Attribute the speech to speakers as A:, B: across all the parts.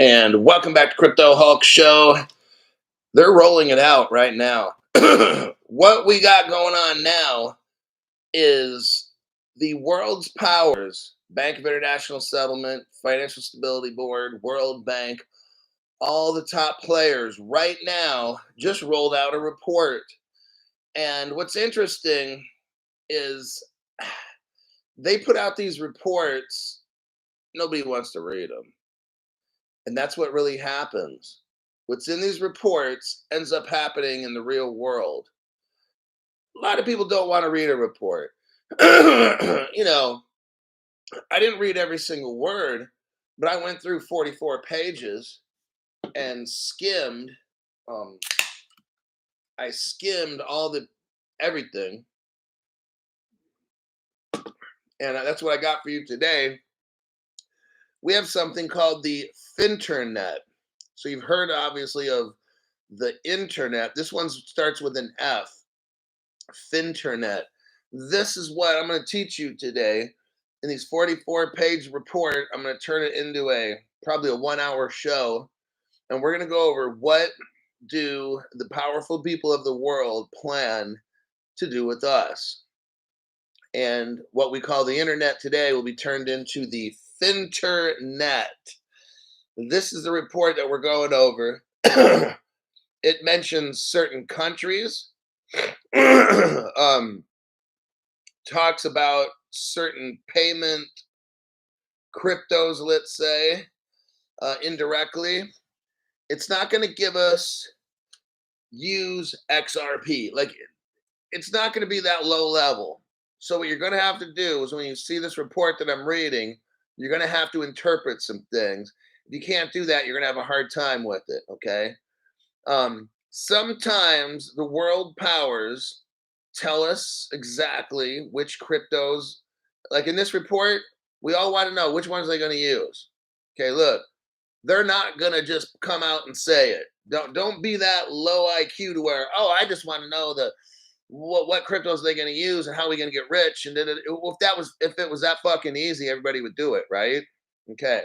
A: And welcome back to Crypto Hulk Show. They're rolling it out right now. What we got going on now is the world's powers, Bank of International Settlement, Financial Stability Board, World Bank, all the top players right now just rolled out a report. And what's interesting is they put out these reports, nobody wants to read them. And that's what really happens. What's in these reports ends up happening in the real world. A lot of people don't want to read a report. You know, I didn't read every single word, but I went through 44 pages and skimmed. Um, I skimmed all the everything, and that's what I got for you today. We have something called the Finternet. So you've heard obviously of the internet. This one starts with an F. Finternet. This is what I'm going to teach you today in these 44-page report. I'm going to turn it into probably a 1-hour show, and we're going to go over what do the powerful people of the world plan to do with us. And what we call the internet today will be turned into the Finternet. This is the report that we're going over. It mentions certain countries, talks about certain payment cryptos, let's say, indirectly. It's not going to give us use XRP. Like, it's not going to be that low level. So what you're going to have to do is when you see this report that I'm reading, you're going to have to interpret some things. If you can't do that, you're going to have a hard time with it, okay? Sometimes the world powers tell us exactly which cryptos, like in this report, we all want to know which ones they're going to use. Okay, look, they're not going to just come out and say it. Don't be that low IQ to where, oh, I just want to know what cryptos are they going to use and how are we going to get rich. And then if it was that fucking easy, everybody would do it, right? Okay.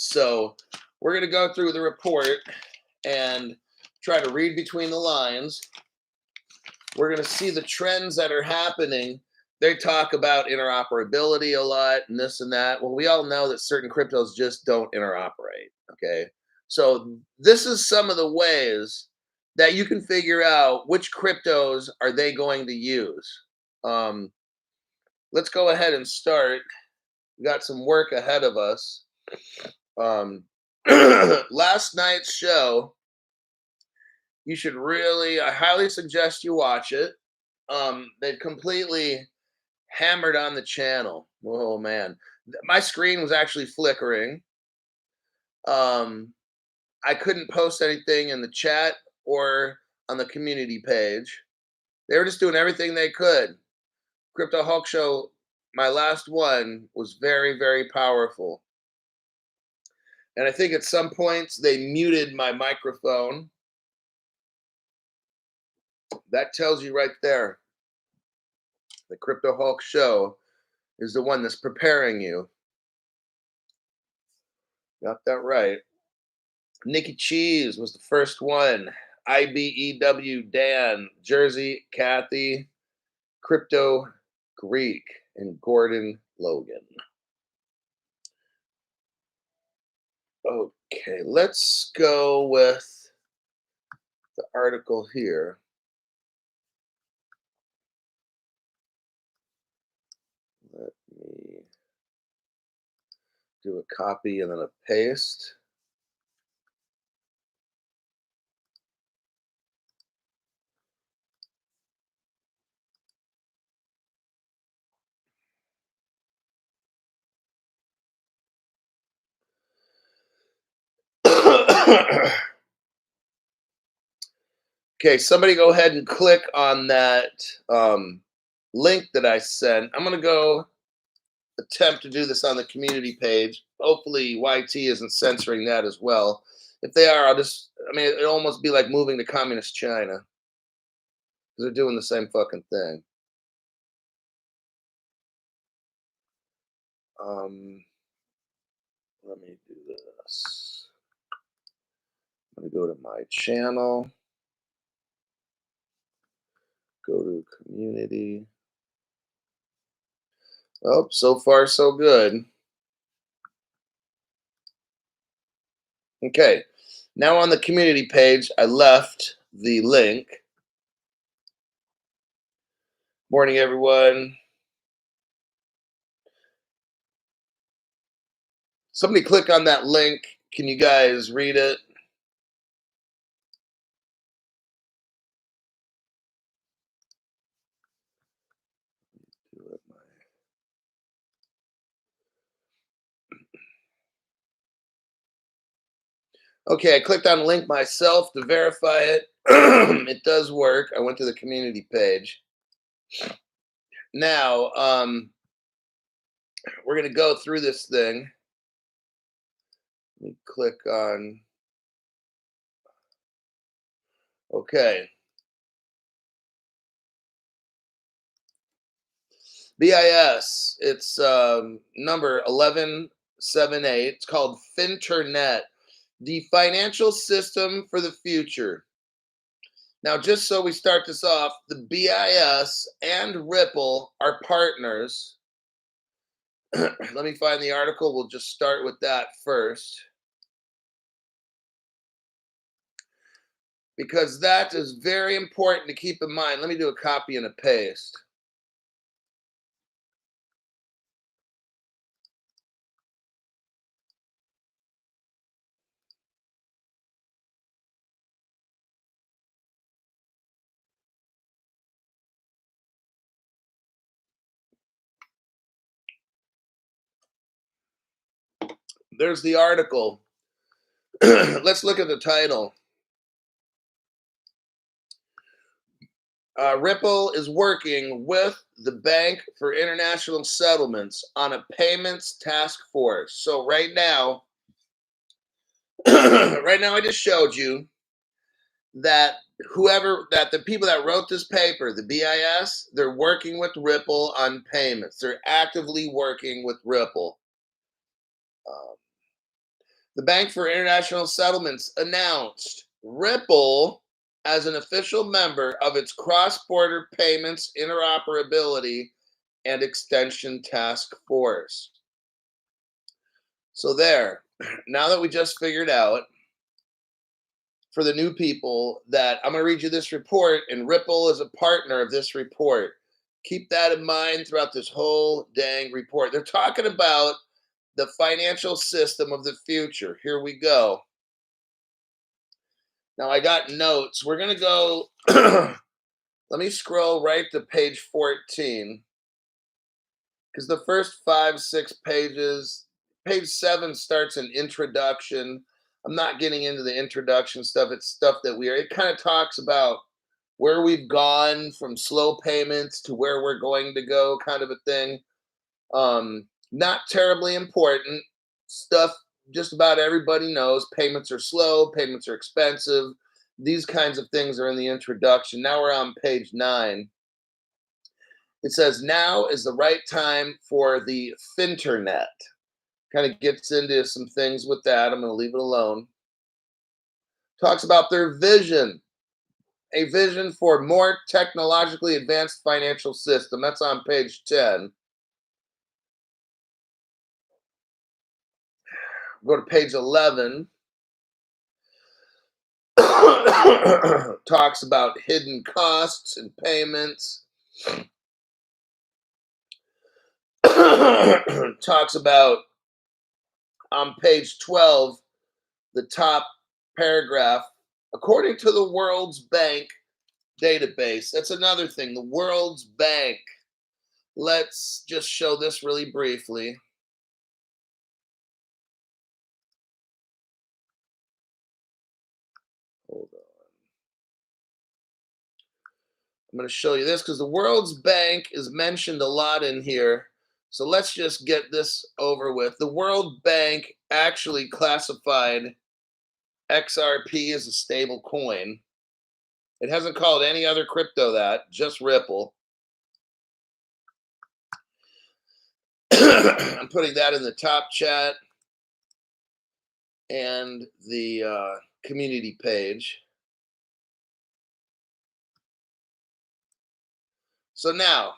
A: So we're going to go through the report and try to read between the lines. We're going to see the trends that are happening. They talk about interoperability a lot and this and that. Well, we all know that certain cryptos just don't interoperate, okay? So this is some of the ways that you can figure out which cryptos are they going to use. Let's go ahead and start. We got some work ahead of us. Last night's show, I highly suggest you watch it. They've completely hammered on the channel. Oh man, my screen was actually flickering. I couldn't post anything in the chat or on the community page. They were just doing everything they could. Crypto Hulk Show, my last one, was very, very powerful. And I think at some points they muted my microphone. That tells you right there. The Crypto Hulk Show is the one that's preparing you. Got that right. Nikki Cheese was the first one. IBEW Dan, Jersey Kathy, Crypto Greek, and Gordon Logan. Okay, let's go with the article here. Let me do a copy and then a paste. Okay, somebody go ahead and click on that link that I sent. I'm going to go attempt to do this on the community page. Hopefully YT isn't censoring that as well. If they are, it'll almost be like moving to communist China. Because they're doing the same fucking thing. Let me do this. I'm going to go to my channel, go to community. Oh, so far so good. Okay, now on the community page, I left the link. Morning, everyone. Somebody click on that link. Can you guys read it? Okay, I clicked on the link myself to verify it. It does work. I went to the community page. Now, we're going to go through this thing. Let me click on. Okay. BIS. It's number 1178. It's called Finternet, the financial system for the future. Now, just so we start this off, the BIS and Ripple are partners. Let me find the article. We'll just start with that first, because that is very important to keep in mind. Let me do a copy and a paste. There's the article. Let's look at the title. Ripple is working with the Bank for International Settlements on a payments task force. So right now, I just showed you that the people that wrote this paper, the BIS, they're working with Ripple on payments. They're actively working with Ripple. The Bank for International Settlements announced Ripple as an official member of its cross-border payments interoperability and extension task force. So there, now that we just figured out, for the new people, that I'm going to read you this report, and Ripple is a partner of this report. Keep that in mind throughout this whole dang report. They're talking about the financial system of the future. Here we go. Now I got notes. We're going to go, let me scroll right to page 14. Because the first 5-6 pages, page 7 starts an introduction. I'm not getting into the introduction stuff. It's stuff that it kind of talks about where we've gone from slow payments to where we're going to go, kind of a thing. Not terribly important stuff. Just about everybody knows payments are slow, payments are expensive. These kinds of things are in the introduction. Now we're on page 9. It says, now is the right time for the Finternet. Kind of gets into some things with that. I'm going to leave it alone. Talks about their vision, a vision for more technologically advanced financial system. That's on page 10. Go to page 11. Talks about hidden costs and payments. Talks about, on page 12, the top paragraph, according to the World's Bank database. That's another thing, the World's Bank. Let's just show this really briefly. Hold on. I'm going to show you this because the World's Bank is mentioned a lot in here. So let's just get this over with. The World Bank actually classified XRP as a stable coin. It hasn't called any other crypto that, just Ripple. I'm putting that in the top chat. and the community page. So now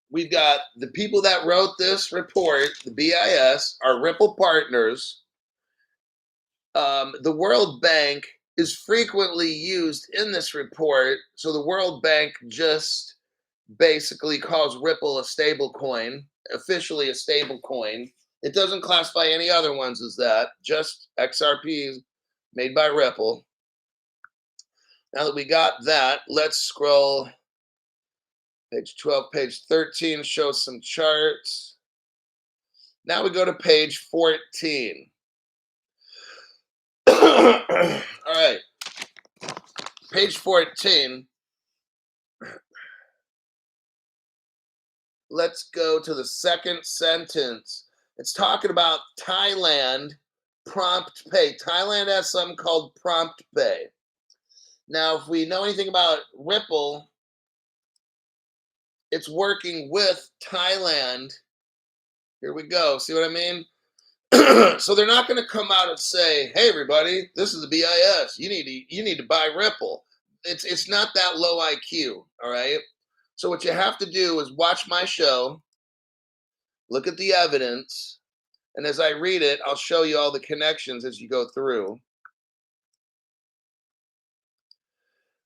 A: we've got the people that wrote this report, the BIS, our Ripple partners. The World Bank is frequently used in this report. So the World Bank just basically calls Ripple a stable coin, officially a stable coin. It doesn't classify any other ones as that, just XRPs made by Ripple. Now that we got that, let's scroll. Page 12, page 13 shows some charts. Now we go to page 14. All right. Page 14. Let's go to the second sentence. It's talking about Thailand PromptPay. Thailand has something called PromptPay. Now, if we know anything about Ripple, it's working with Thailand. Here we go. See what I mean? So they're not going to come out and say, "Hey, everybody, this is the BIS. You need to buy Ripple." It's not that low IQ. All right. So what you have to do is watch my show, look at the evidence, and as I read it, I'll show you all the connections as you go through.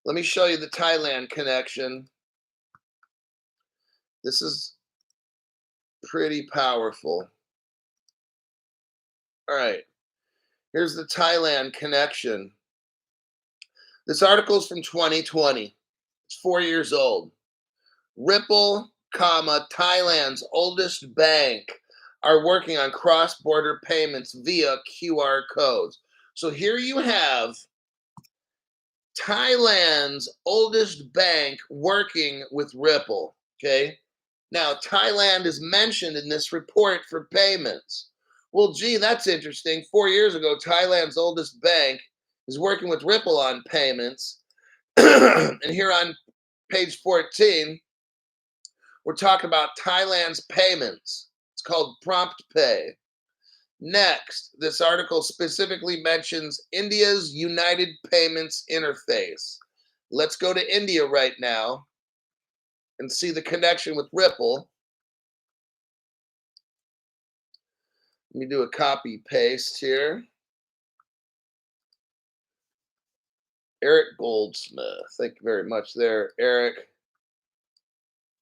A: Let me show you the Thailand connection. This is pretty powerful. All right, here's the Thailand connection. This article is from 2020. It's 4 years old. Ripple, Thailand's oldest bank, are working on cross-border payments via QR codes. So here you have Thailand's oldest bank working with Ripple. Okay. Now, Thailand is mentioned in this report for payments. Well, gee, that's interesting. 4 years ago, Thailand's oldest bank is working with Ripple on payments. And here on page 14, we're talking about Thailand's payments. It's called PromptPay. Next, this article specifically mentions India's United Payments Interface. Let's go to India right now and see the connection with Ripple. Let me do a copy paste here. Eric Goldsmith. Thank you very much there, Eric,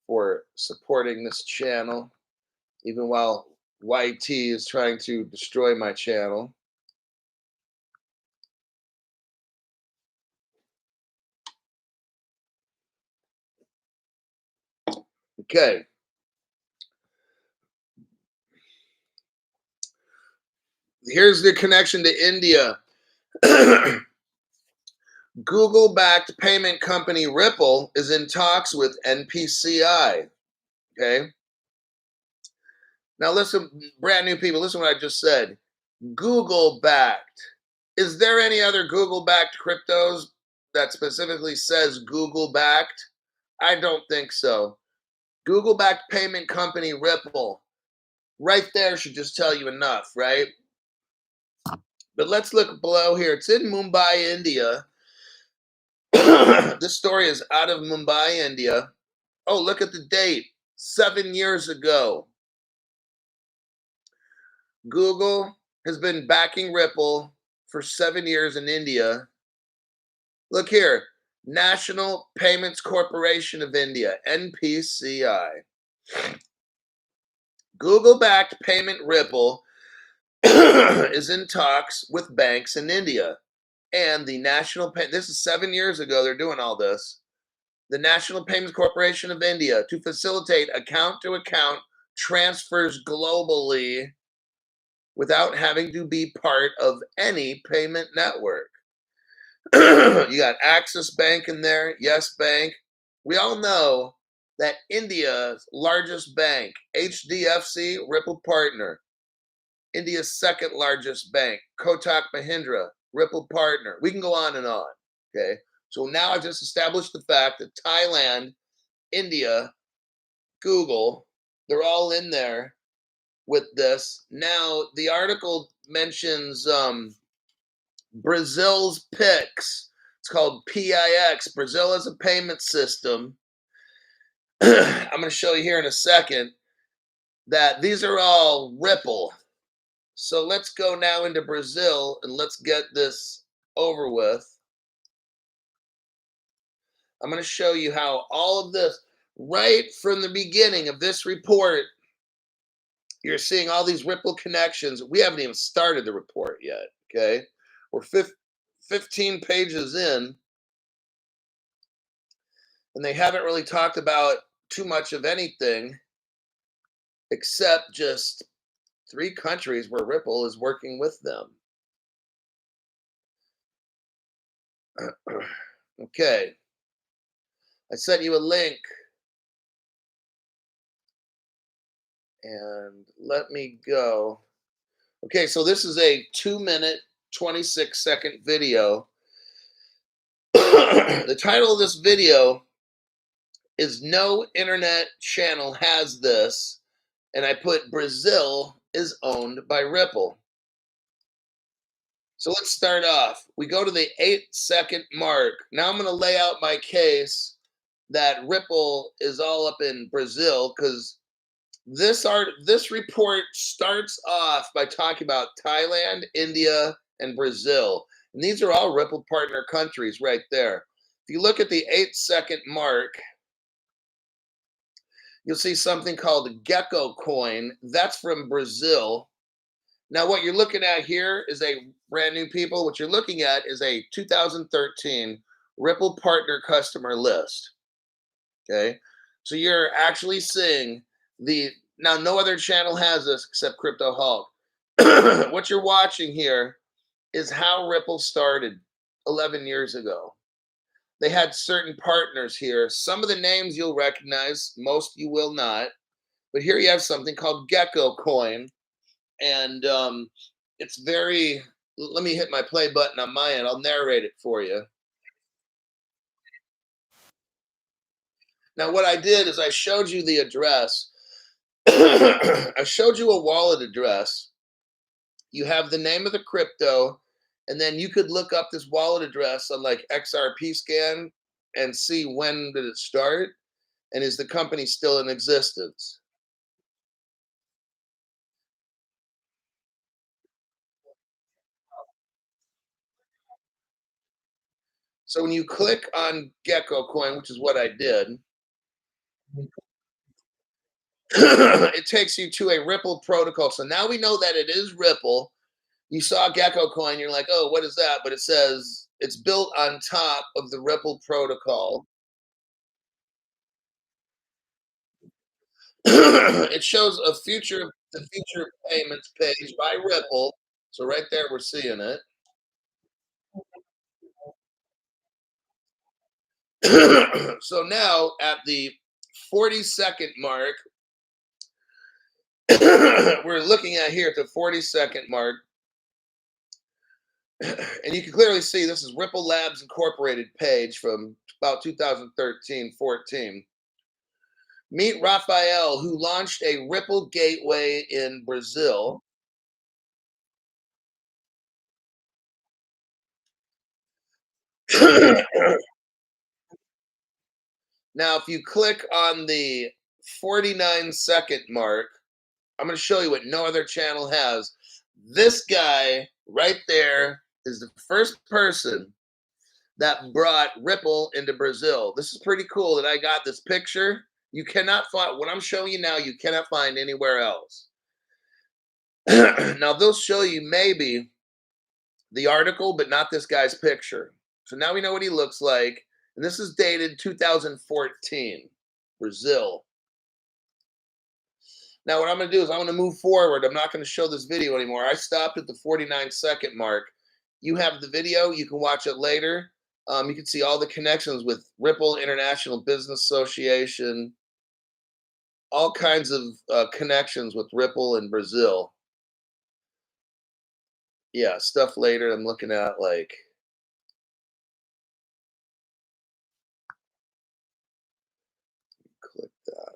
A: for supporting this channel, even while YT is trying to destroy my channel. Okay. Here's the connection to India. Google-backed payment company Ripple is in talks with NPCI. Okay. Now listen, brand new people, listen to what I just said. Google-backed. Is there any other Google-backed cryptos that specifically says Google-backed? I don't think so. Google-backed payment company Ripple. Right there should just tell you enough, right? But let's look below here. It's in Mumbai, India. This story is out of Mumbai, India. Oh, look at the date. 7 years ago. Google has been backing Ripple for 7 years in India. Look here. National Payments Corporation of India, NPCI. Google-backed payment Ripple is in talks with banks in India. And the National this is 7 years ago, they're doing all this. The National Payments Corporation of India to facilitate account-to-account transfers globally without having to be part of any payment network. You got Axis Bank in there, Yes Bank. We all know that India's largest bank, HDFC, Ripple partner. India's second largest bank, Kotak Mahindra, Ripple partner. We can go on and on. Okay. So now I've just established the fact that Thailand, India, Google, they're all in there with this. Now the article mentions Brazil's PIX. It's called PIX. Brazil is a payment system. I'm going to show you here in a second that these are all Ripple. So let's go now into Brazil and let's get this over with. I'm going to show you how all of this, right from the beginning of this report, you're seeing all these Ripple connections. We haven't even started the report yet, okay? We're 15 pages in, and they haven't really talked about too much of anything except just 3 countries where Ripple is working with them. Okay, I sent you a link, and let me go. Okay, so this is a 2-minute, 26-second video. The title of this video is "No Internet Channel Has This," and I put Brazil is owned by Ripple. So let's start off. We go to the 8-second mark. Now I'm going to lay out my case that Ripple is all up in Brazil, because this report starts off by talking about Thailand, India, and Brazil. And these are all Ripple partner countries right there. If you look at the 8-second mark, you'll see something called Gecko coin. That's from Brazil. Now, what you're looking at here is a brand new people. What you're looking at is a 2013 Ripple partner customer list. Okay. So you're actually seeing now no other channel has this except Crypto Hulk. What you're watching here is how Ripple started 11 years ago. They had certain partners here. Some of the names you'll recognize, most you will not. But here you have something called Gecko coin. And it's very, let me hit my play button on my end. I'll narrate it for you. Now, what I did is I showed you the address. I showed you a wallet address. You have the name of the crypto, and then you could look up this wallet address on like XRP scan and see when did it start, and is the company still in existence. So when you click on Gecko coin, which is what I did, it takes you to a Ripple protocol. So now we know that it is Ripple. You saw Gecko coin, you're like, oh, what is that? But it says it's built on top of the Ripple protocol. It shows the future payments page by Ripple. So right there, we're seeing it. So now at the 40-second mark, we're looking at here at the 40-second mark, and you can clearly see this is Ripple Labs Incorporated page from about 2013-14. Meet Rafael, who launched a Ripple gateway in Brazil. Now, if you click on the 49-second mark, I'm going to show you what no other channel has. This guy right there is the first person that brought Ripple into Brazil. This is pretty cool that I got this picture. You cannot find what I'm showing you now, you cannot find anywhere else. Now, they'll show you maybe the article, but not this guy's picture. So now we know what he looks like. And this is dated 2014, Brazil. Now, what I'm going to do is I'm going to move forward. I'm not going to show this video anymore. I stopped at the 49-second mark. You have the video. You can watch it later. You can see all the connections with Ripple International Business Association, all kinds of connections with Ripple in Brazil. Yeah, stuff later. I'm looking at like, click that.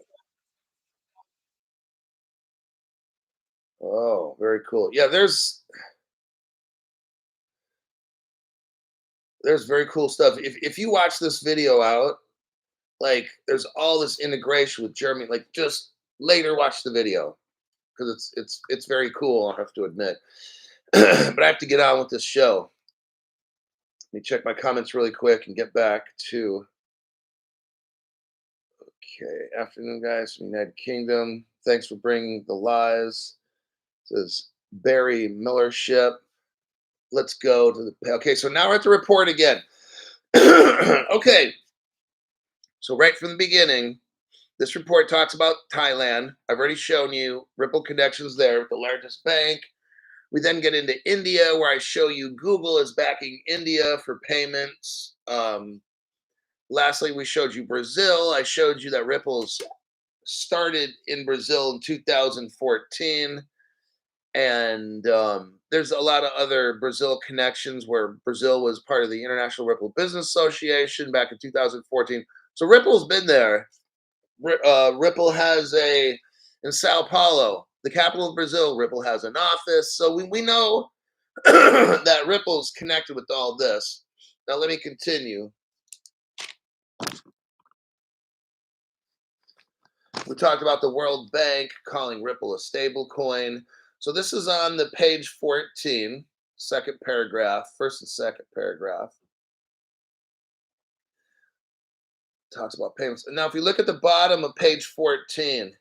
A: Oh, very cool. Yeah, there's There's very cool stuff. If you watch this video out, like there's all this integration with Germany. Like just later watch the video because it's very cool. I have to admit, but I have to get on with this show. Let me check my comments really quick and get back to. Okay, afternoon, guys from United Kingdom. Thanks for bringing the lies. Says Barry Millership. Let's go to the. Okay, so now we're at the report again. Okay, so right from the beginning, this report talks about Thailand. I've already shown you Ripple connections there, the largest bank. We then get into India, where I show you Google is backing India for payments. Lastly, we showed you Brazil. I showed you that Ripple's started in Brazil in 2014. And there's a lot of other Brazil connections where Brazil was part of the International Ripple Business Association back in 2014. So Ripple's been there. Ripple has in Sao Paulo, the capital of Brazil, Ripple has an office. So we know that Ripple's connected with all this. Now let me continue. We talked about the World Bank calling Ripple a stable coin. So this is on the page 14, second paragraph, first and second paragraph. Talks about payments. Now, if you look at the bottom of page 14,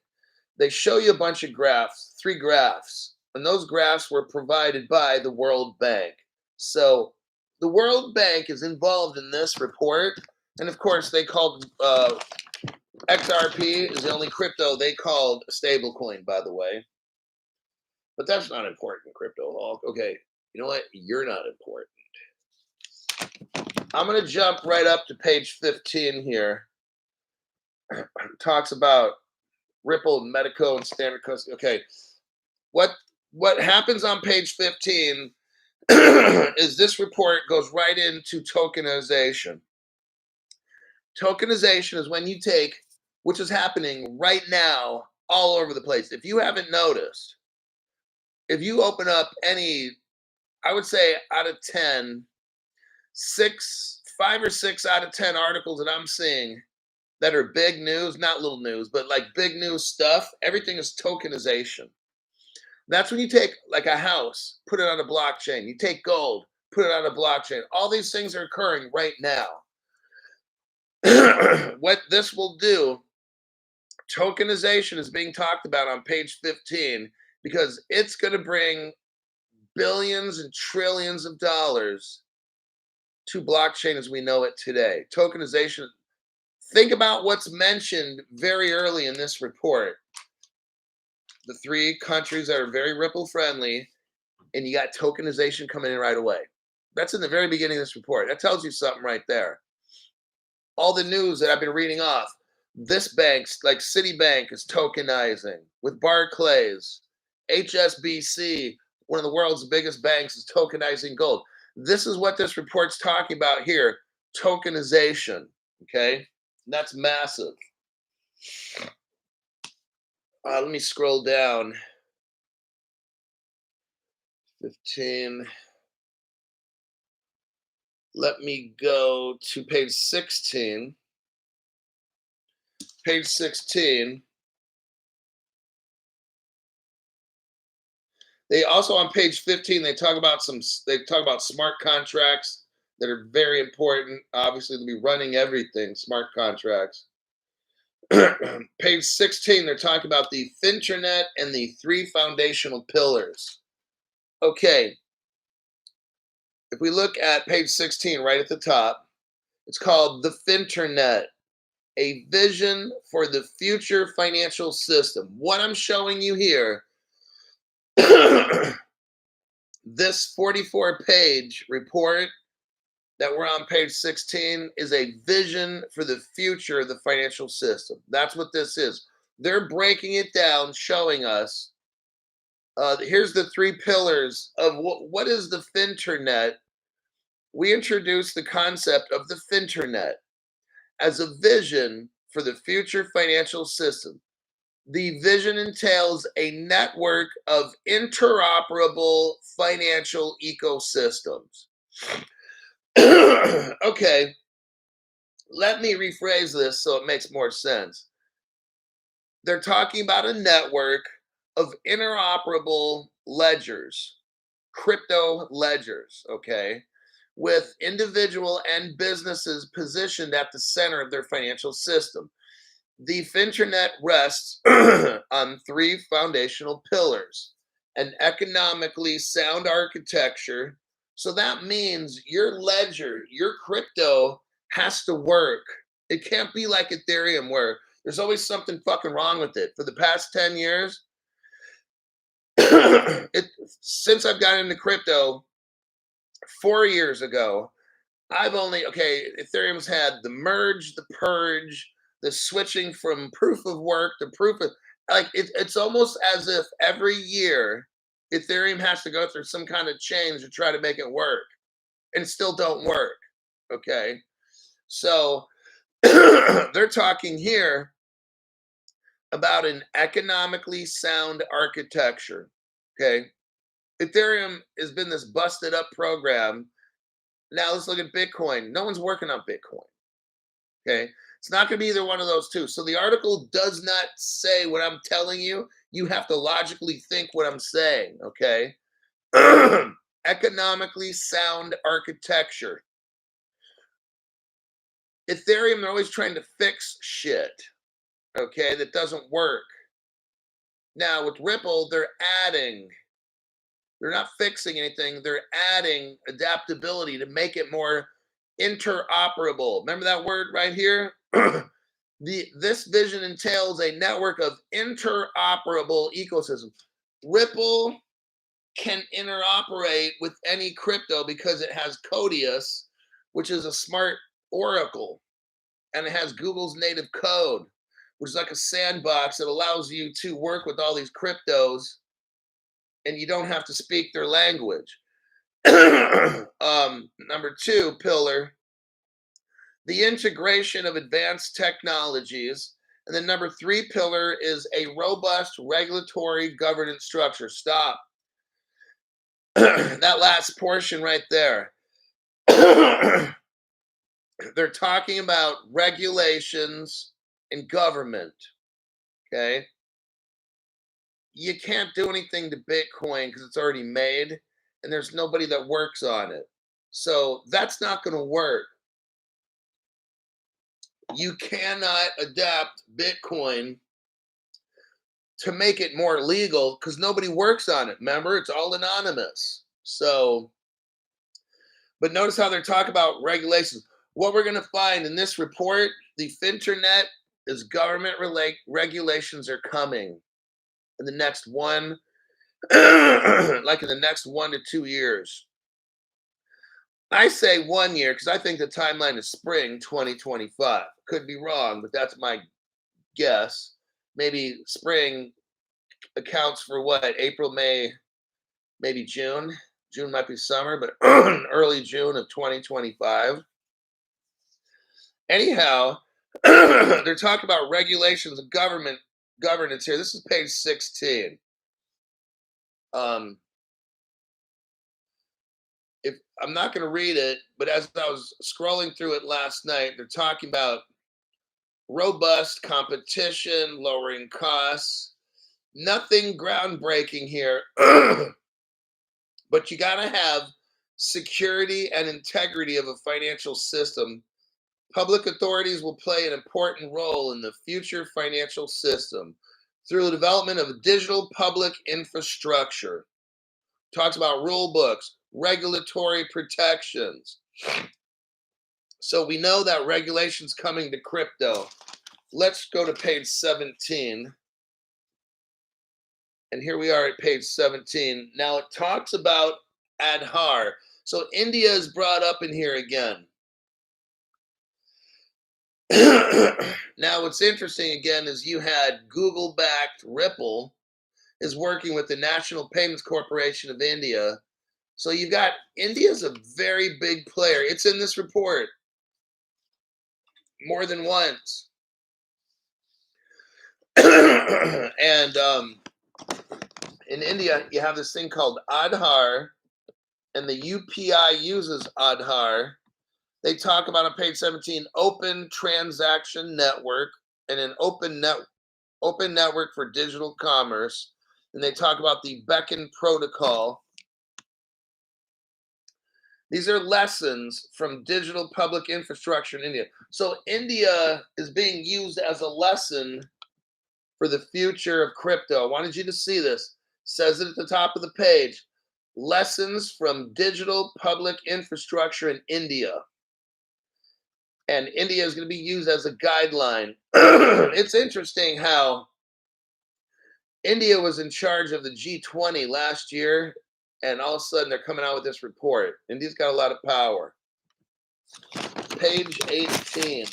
A: they show you a bunch of graphs, 3 graphs, and those graphs were provided by the World Bank. So the World Bank is involved in this report, and of course they called XRP is the only crypto they called a stable coin, by the way. But that's not important, Crypto Hulk. Okay, you know what? You're not important. I'm going to jump right up to page 15 here. Talks about Ripple, Medico, and standard custody. Okay, what happens on page 15 is this report goes right into tokenization. Tokenization is when you take, which is happening right now all over the place. If you haven't noticed, if you open up any, I would say out of 10, 5 or 6 out of 10 articles that I'm seeing that are big news, not little news, but like big news stuff, everything is tokenization. That's when you take like a house, put it on a blockchain. You take gold, put it on a blockchain. All these things are occurring right now. What this will do, tokenization is being talked about on page 15 because it's going to bring billions and trillions of dollars to blockchain as we know it today. Tokenization, think about what's mentioned very early in this report. The 3 countries that are very Ripple friendly, and you got tokenization coming in right away. That's in the very beginning of this report. That tells you something right there. All the news that I've been reading off, this bank's like Citibank is tokenizing with Barclays, HSBC, one of the world's biggest banks, is tokenizing gold. This is what this report's talking about here, tokenization, okay? That's massive. Let me scroll down. 15. Let me go to page 16. Page 16. They also on page 15 they talk about smart contracts that are very important. Obviously, to be running everything, smart contracts. Page 16, they're talking about the Finet and the 3 foundational pillars. Okay. If we look at page 16, right at the top, it's called the Finet, a vision for the future financial system. What I'm showing you here, this 44-page report that we're on page 16 is a vision for the future of the financial system. That's what this is. They're breaking it down, showing us, here's the 3 pillars of what is the Finet. We introduced the concept of the Finet as a vision for the future financial system. The vision entails a network of interoperable financial ecosystems. Okay, let me rephrase this so it makes more sense. They're talking about a network of interoperable ledgers, crypto ledgers, okay, with individual and businesses positioned at the center of their financial system. The Finternet rests on three foundational pillars: an economically sound architecture. So that means your ledger, your crypto has to work. It can't be like Ethereum where there's always something fucking wrong with it. For the past 10 years, since I've gotten into crypto 4 years ago, Ethereum's had the merge, the purge, the switching from proof of work to proof of, it's almost as if every year Ethereum has to go through some kind of change to try to make it work and still don't work. Okay. So they're talking here about an economically sound architecture. Okay. Ethereum has been this busted up program. Now let's look at Bitcoin. No one's working on Bitcoin. Okay. It's not going to be either one of those two. So the article does not say what I'm telling you. You have to logically think what I'm saying. Okay. Economically sound architecture. Ethereum, they're always trying to fix shit. Okay. That doesn't work. Now with Ripple, they're not fixing anything. They're adding adaptability to make it more interoperable. Remember that word right here? This vision entails a network of interoperable ecosystems. Ripple can interoperate with any crypto because it has Codius, which is a smart oracle, and it has Google's native code, which is like a sandbox that allows you to work with all these cryptos and you don't have to speak their language. Number two pillar, the integration of advanced technologies. And then number three pillar is a robust regulatory governance structure. Stop. That last portion right there. They're talking about regulations and government. Okay. You can't do anything to Bitcoin because it's already made and there's nobody that works on it. So that's not going to work. You cannot adapt Bitcoin to make it more legal because nobody works on it. Remember, it's all anonymous. So, but notice how they're talking about regulations. What we're going to find in this report, the Finternet, is government regulations are coming in the next like in the next 1 to 2 years. I say 1 year because I think the timeline is spring 2025. Could be wrong, but that's my guess. Maybe spring accounts for what? April, May, maybe June. June might be summer, but early June of 2025. Anyhow, they're talking about regulations and governance here. This is page 16. If I'm not going to read it, but as I was scrolling through it last night, they're talking about robust competition, lowering costs. Nothing groundbreaking here, but you got to have security and integrity of a financial system. Public authorities will play an important role in the future financial system through the development of a digital public infrastructure. Talks about rule books, regulatory protections. So we know that regulation's coming to crypto. Let's go to page 17. And here we are at page 17. Now it talks about Aadhaar. So India is brought up in here again. Now what's interesting again is you had Google-backed Ripple is working with the National Payments Corporation of India. So you've got India's a very big player. It's in this report more than once. And in India, you have this thing called Aadhaar, and the UPI uses Aadhaar. They talk about on page 17, open transaction network and an open network for digital commerce. And they talk about the Beacon protocol. These are lessons from digital public infrastructure in India. So India is being used as a lesson for the future of crypto. I wanted you to see this. It says it at the top of the page. Lessons from digital public infrastructure in India. And India is going to be used as a guideline. It's interesting how India was in charge of the G20 last year, and all of a sudden they're coming out with this report. India's got a lot of power. Page 18.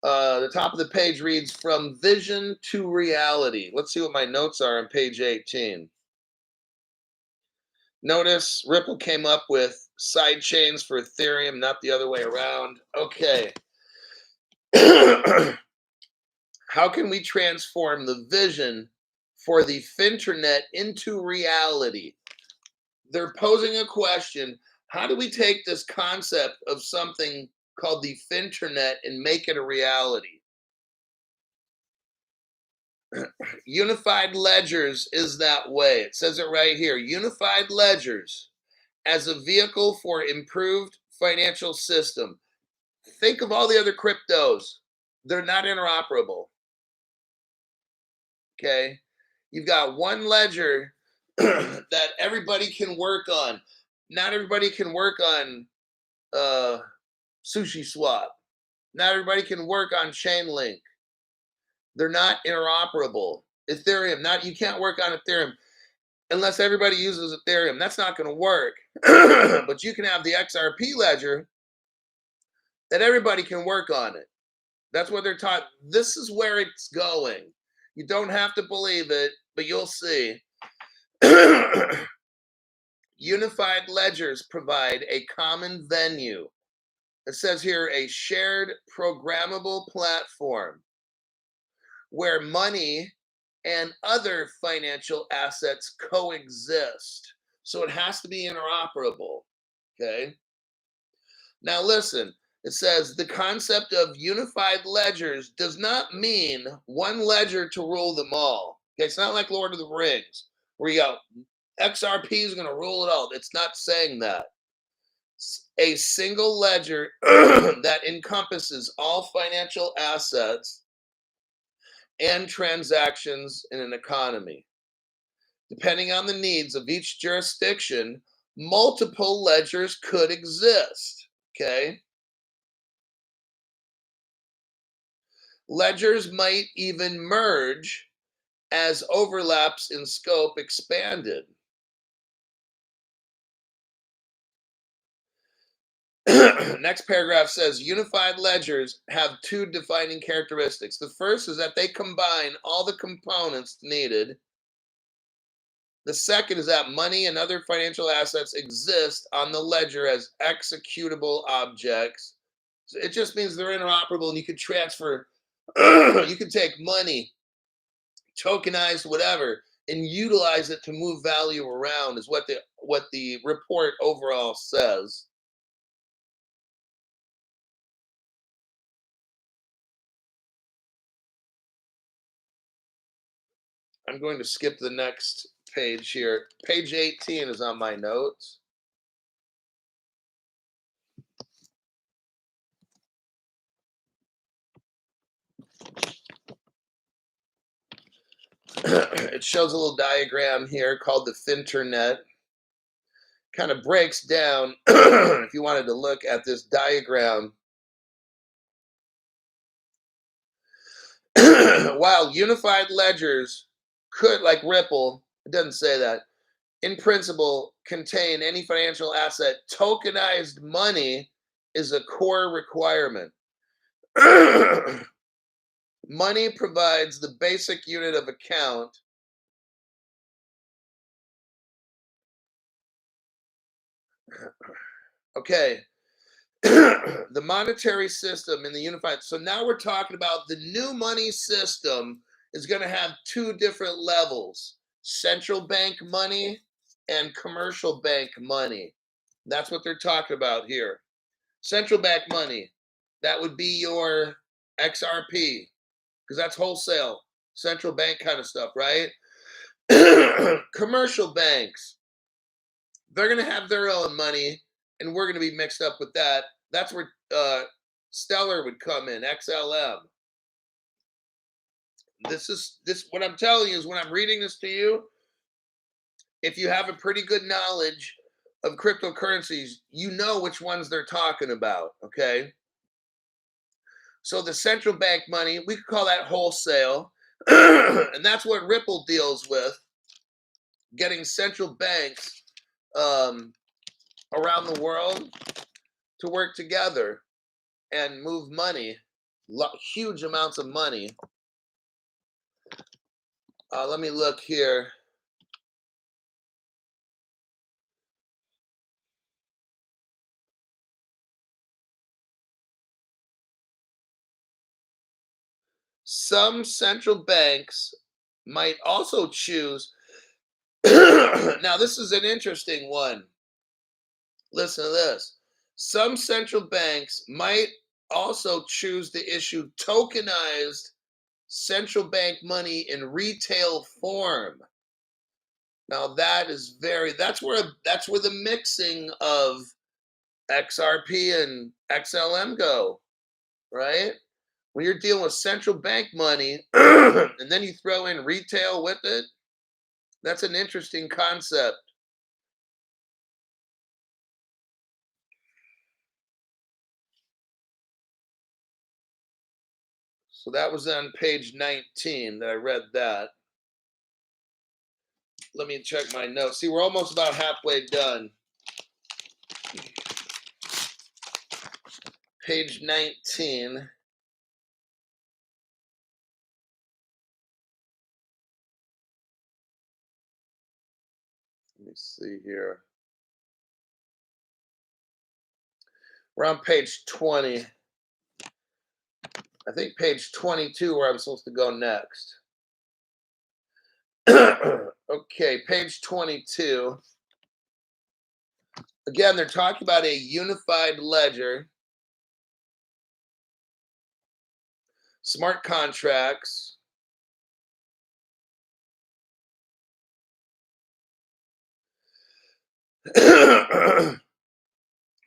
A: The top of the page reads, From Vision to Reality. Let's see what my notes are on page 18. Notice Ripple came up with side chains for Ethereum, not the other way around. Okay. How can we transform the vision for the Finternet into reality? They're posing a question. How do we take this concept of something called the Finternet and make it a reality? Unified ledgers is that way. It says it right here. Unified ledgers as a vehicle for improved financial system. Think of all the other cryptos. They're not interoperable. Okay. You've got one ledger that everybody can work on. Not everybody can work on Sushi Swap. Not everybody can work on Chainlink. They're not interoperable. Ethereum, you can't work on Ethereum unless everybody uses Ethereum. That's not going to work. But you can have the XRP ledger that everybody can work on it. That's what they're taught. This is where it's going. You don't have to believe it, but you'll see. Unified ledgers provide a common venue. It says here a shared programmable platform where money and other financial assets coexist. So it has to be interoperable. Okay. Now listen, it says the concept of unified ledgers does not mean one ledger to rule them all. Okay, it's not like Lord of the Rings, where you go, XRP is going to rule it all. It's not saying that. A single ledger that encompasses all financial assets and transactions in an economy. Depending on the needs of each jurisdiction, multiple ledgers could exist. Okay. Ledgers might even merge as overlaps in scope expanded. Next paragraph says unified ledgers have two defining characteristics. The first is that they combine all the components needed. The second is that money and other financial assets exist on the ledger as executable objects. So it just means they're interoperable and you could transfer, you could take money, tokenized, whatever, and utilize it to move value around is what the report overall says. I'm going to skip the next page here. Page 18 is on my notes. It shows a little diagram here called the Finternet. Kind of breaks down, if you wanted to look at this diagram, while unified ledgers could, like Ripple, it doesn't say that, in principle, contain any financial asset, tokenized money is a core requirement. Money provides the basic unit of account. Okay. The monetary system in the unified. So now we're talking about the new money system is going to have two different levels: central bank money and commercial bank money. That's what they're talking about here. Central bank money, that would be your XRP, because that's wholesale, central bank kind of stuff, right? Commercial banks, they're going to have their own money, and we're going to be mixed up with that. That's where Stellar would come in, XLM. This what I'm telling you is, when I'm reading this to you, if you have a pretty good knowledge of cryptocurrencies, you know which ones they're talking about, okay? So the central bank money, we could call that wholesale. And that's what Ripple deals with, getting central banks around the world to work together and move money, huge amounts of money. Let me look here. Some central banks might also choose. Now, this is an interesting one. Listen to this. Some central banks might also choose to issue tokenized central bank money in retail form. Now that's where the mixing of XRP and XLM go, right? When you're dealing with central bank money and then you throw in retail with it, that's an interesting concept. So that was on page 19 that I read that. Let me check my notes. See, we're almost about halfway done. Page 19. Let me see here. We're on page 20. I think page 22 where I'm supposed to go next. Okay, page 22. Again, they're talking about a unified ledger, smart contracts,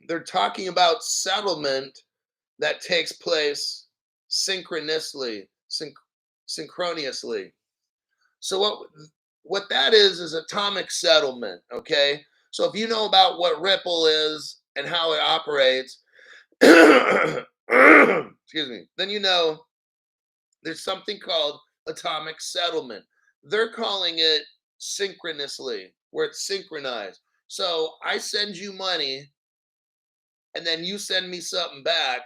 A: they're talking about settlement that takes place synchronously. So what that is atomic settlement, okay? So if you know about what Ripple is and how it operates, excuse me, then you know there's something called atomic settlement. They're calling it synchronously, where it's synchronized. So I send you money, and then you send me something back,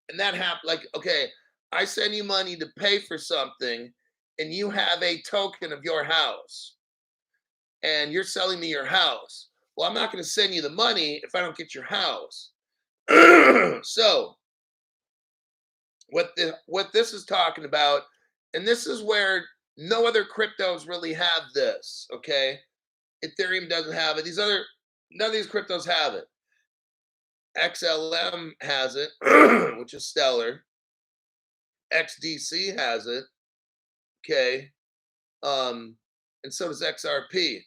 A: and that happens. Like, okay, I send you money to pay for something, and you have a token of your house, and you're selling me your house. Well, I'm not going to send you the money if I don't get your house. So what this is talking about, and this is where no other cryptos really have this, okay? Ethereum doesn't have it. None of these cryptos have it. XLM has it, which is Stellar. XDC has it, okay? And so does XRP.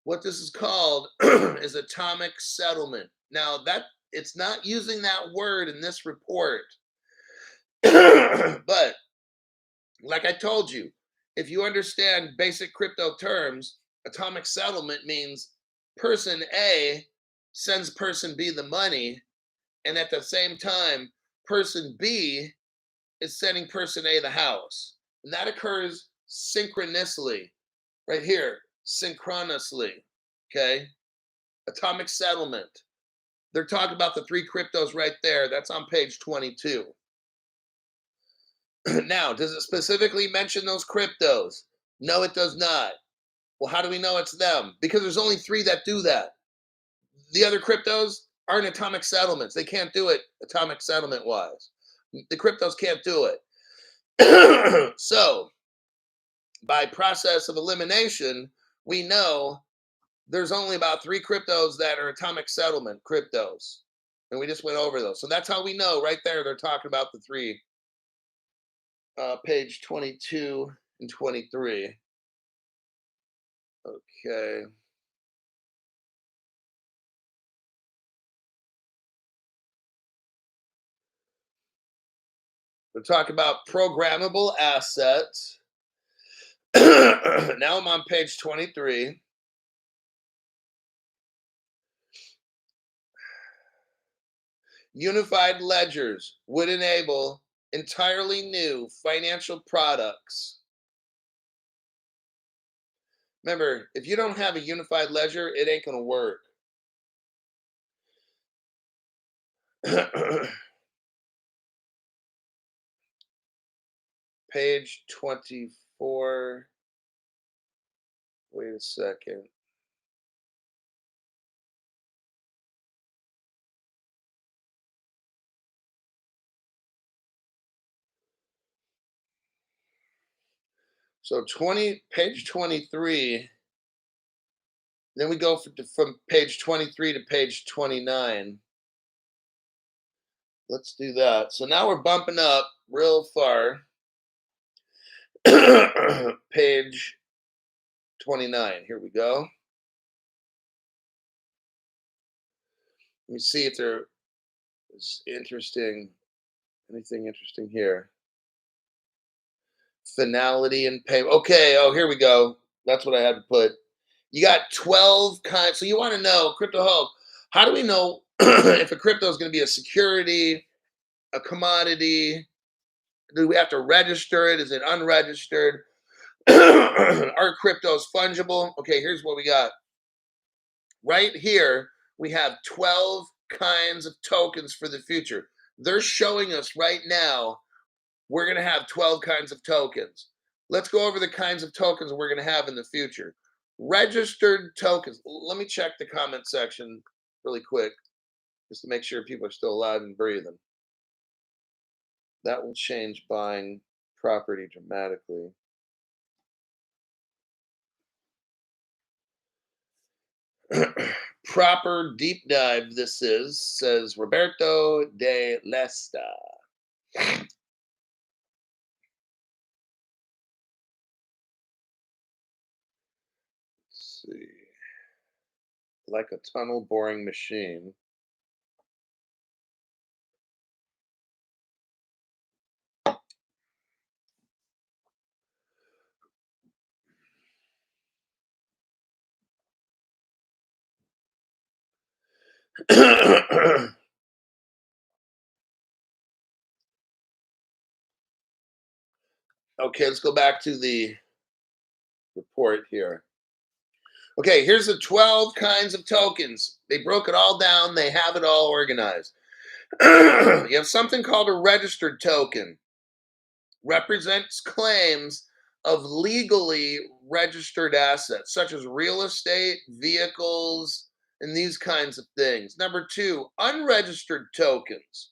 A: What this is called is atomic settlement. Now, that it's not using that word in this report, but like I told you, if you understand basic crypto terms, atomic settlement means person A sends person B the money, and at the same time, person B is sending person A the house. And that occurs synchronously, right here, synchronously, okay? Atomic settlement. They're talking about the three cryptos right there. That's on page 22. Now, does it specifically mention those cryptos? No, it does not. Well, how do we know it's them? Because there's only three that do that. The other cryptos aren't atomic settlements. They can't do it atomic settlement wise. The cryptos can't do it. So, by process of elimination, we know there's only about 3 cryptos that are atomic settlement cryptos. And we just went over those. So that's how we know right there they're talking about the 3, page 22 and 23. Okay. We're talking about programmable assets. Now I'm on page 23. Unified ledgers would enable entirely new financial products. Remember, if you don't have a unified ledger, it ain't going to work. Page 24. Wait a second. So page 23. Then we go from page 23 to page 29. Let's do that. So now we're bumping up real far. Page 29. Here we go. Let me see if there is anything interesting here. Finality and payment. Okay, oh, here we go. That's what I had to put. You got 12 kinds. So you want to know, Crypto Hulk, how do we know if a crypto is going to be a security, a commodity? Do we have to register it? Is it unregistered? Are cryptos fungible? Okay, here's what we got. Right here, we have 12 kinds of tokens for the future. They're showing us right now we're going to have 12 kinds of tokens. Let's go over the kinds of tokens we're going to have in the future. Registered tokens. Let me check the comment section really quick just to make sure people are still alive and breathing. That will change buying property dramatically. Proper deep dive this is, says Roberto de Lesta. Let's see. Like a tunnel boring machine. Okay, let's go back to the report here. Okay, here's the 12 kinds of tokens. They broke it all down. They have it all organized. You have something called a registered token. Represents claims of legally registered assets, such as real estate, vehicles, and these kinds of things. Number 2, unregistered tokens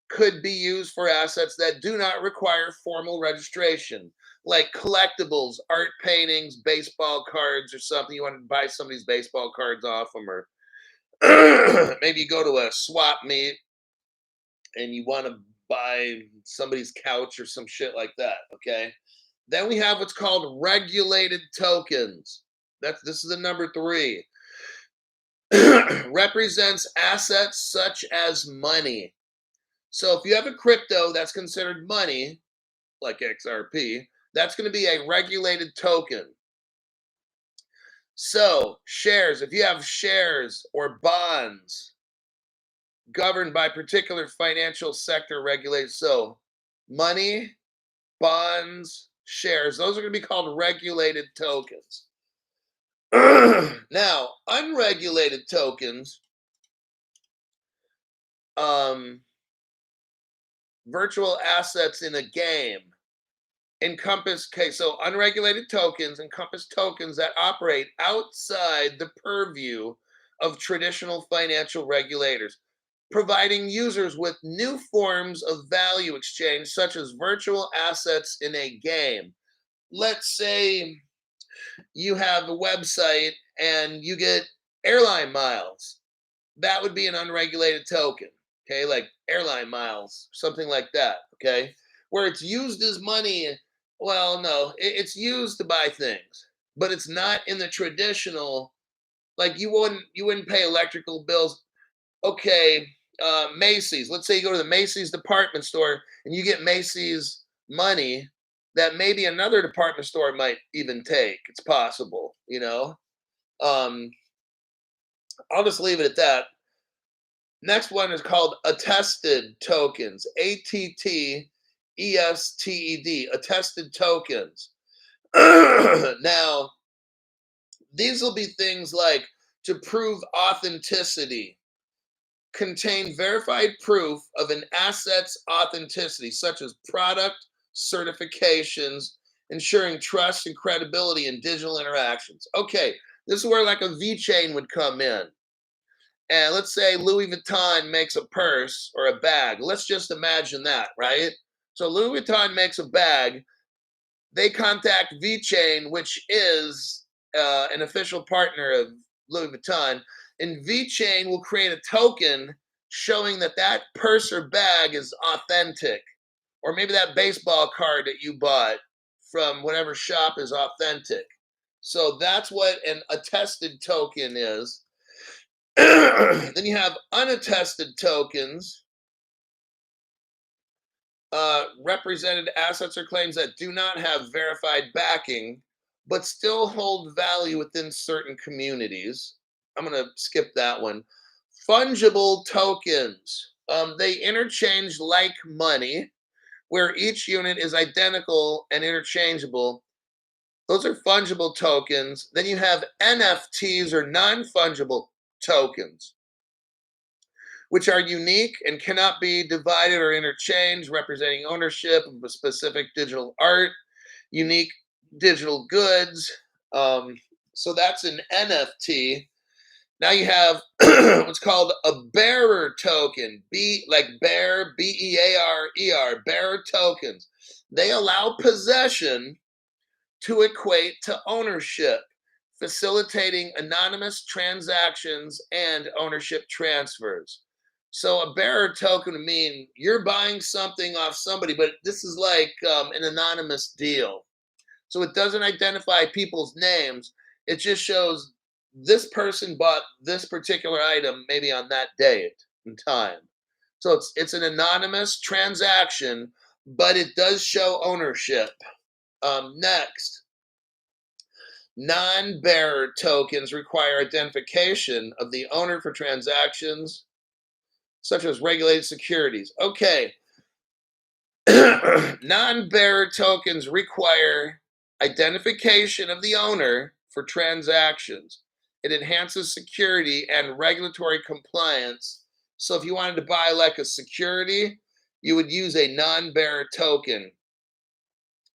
A: could be used for assets that do not require formal registration, like collectibles, art paintings, baseball cards, or something. You want to buy somebody's baseball cards off them, or maybe you go to a swap meet and you want to buy somebody's couch or some shit like that. Okay. Then we have what's called regulated tokens. This is the number 3. Represents assets such as money. So if you have a crypto that's considered money, like XRP, that's going to be a regulated token. So shares, if you have shares or bonds governed by particular financial sector regulated, so money, bonds, shares, those are going to be called regulated tokens. Now, unregulated tokens, virtual assets in a game so unregulated tokens encompass tokens that operate outside the purview of traditional financial regulators, providing users with new forms of value exchange, such as virtual assets in a game. Let's say you have a website and you get airline miles. That would be an unregulated token, okay? Like airline miles, something like that, okay? Where it's used as money, well, no, it's used to buy things, but it's not in the traditional, like you wouldn't pay electrical bills. Okay, Macy's. Let's say you go to the Macy's department store and you get Macy's money that maybe another department store might even take. It's possible, you know. Um, I'll just leave it at that. Next one is called attested tokens. ATTESTED. Attested tokens. Now, these will be things like to prove authenticity, contain verified proof of an asset's authenticity, such as product certifications, ensuring trust and credibility in digital interactions. Okay, this is where like a V-chain would come in. And let's say Louis Vuitton makes a purse or a bag. Let's just imagine that, right? So Louis Vuitton makes a bag. They contact VeChain, which is an official partner of Louis Vuitton, and VeChain will create a token showing that that purse or bag is authentic, or maybe that baseball card that you bought from whatever shop is authentic. So that's what an attested token is. Then you have unattested tokens, represented assets or claims that do not have verified backing, but still hold value within certain communities. I'm going to skip that one. Fungible tokens. They interchange like money, where each unit is identical and interchangeable. Those are fungible tokens. Then you have NFTs or non-fungible tokens, which are unique and cannot be divided or interchanged, representing ownership of a specific digital art, unique digital goods. So that's an NFT. Now you have what's called a bearer token, like bear, bearer, bearer tokens. They allow possession to equate to ownership, facilitating anonymous transactions and ownership transfers. So a bearer token would mean you're buying something off somebody, but this is like an anonymous deal. So it doesn't identify people's names. It just shows this person bought this particular item maybe on that date and time. So it's an anonymous transaction, but it does show ownership. Next, non-bearer tokens require identification of the owner for transactions such as regulated securities. Okay. Non-bearer tokens require identification of the owner for transactions. It enhances security and regulatory compliance. So if you wanted to buy like a security, you would use a non-bearer token.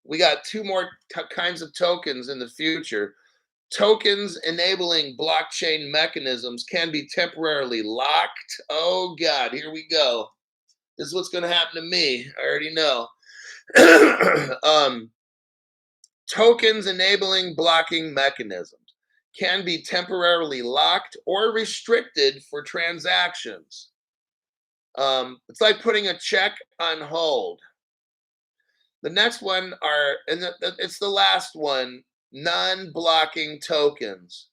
A: We got two more kinds of tokens in the future. Tokens enabling blockchain mechanisms can be temporarily locked. Oh God, here we go. This is what's going to happen to me. I already know. Tokens enabling blocking mechanisms can be temporarily locked or restricted for transactions. It's like putting a check on hold. The next one are, and it's the last one, non-blocking tokens.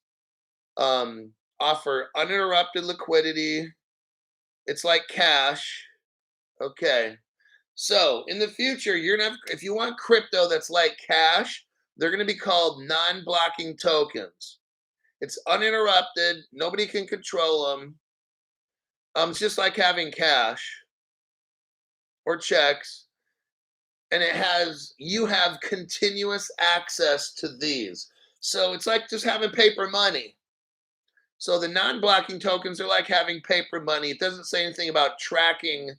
A: Offer uninterrupted liquidity. It's like cash. Okay. So in the future, you're gonna have, if you want crypto that's like cash, they're gonna be called non-blocking tokens. It's uninterrupted. Nobody can control them. It's just like having cash or checks, and you have continuous access to these. So it's like just having paper money. So the non-blocking tokens are like having paper money. It doesn't say anything about tracking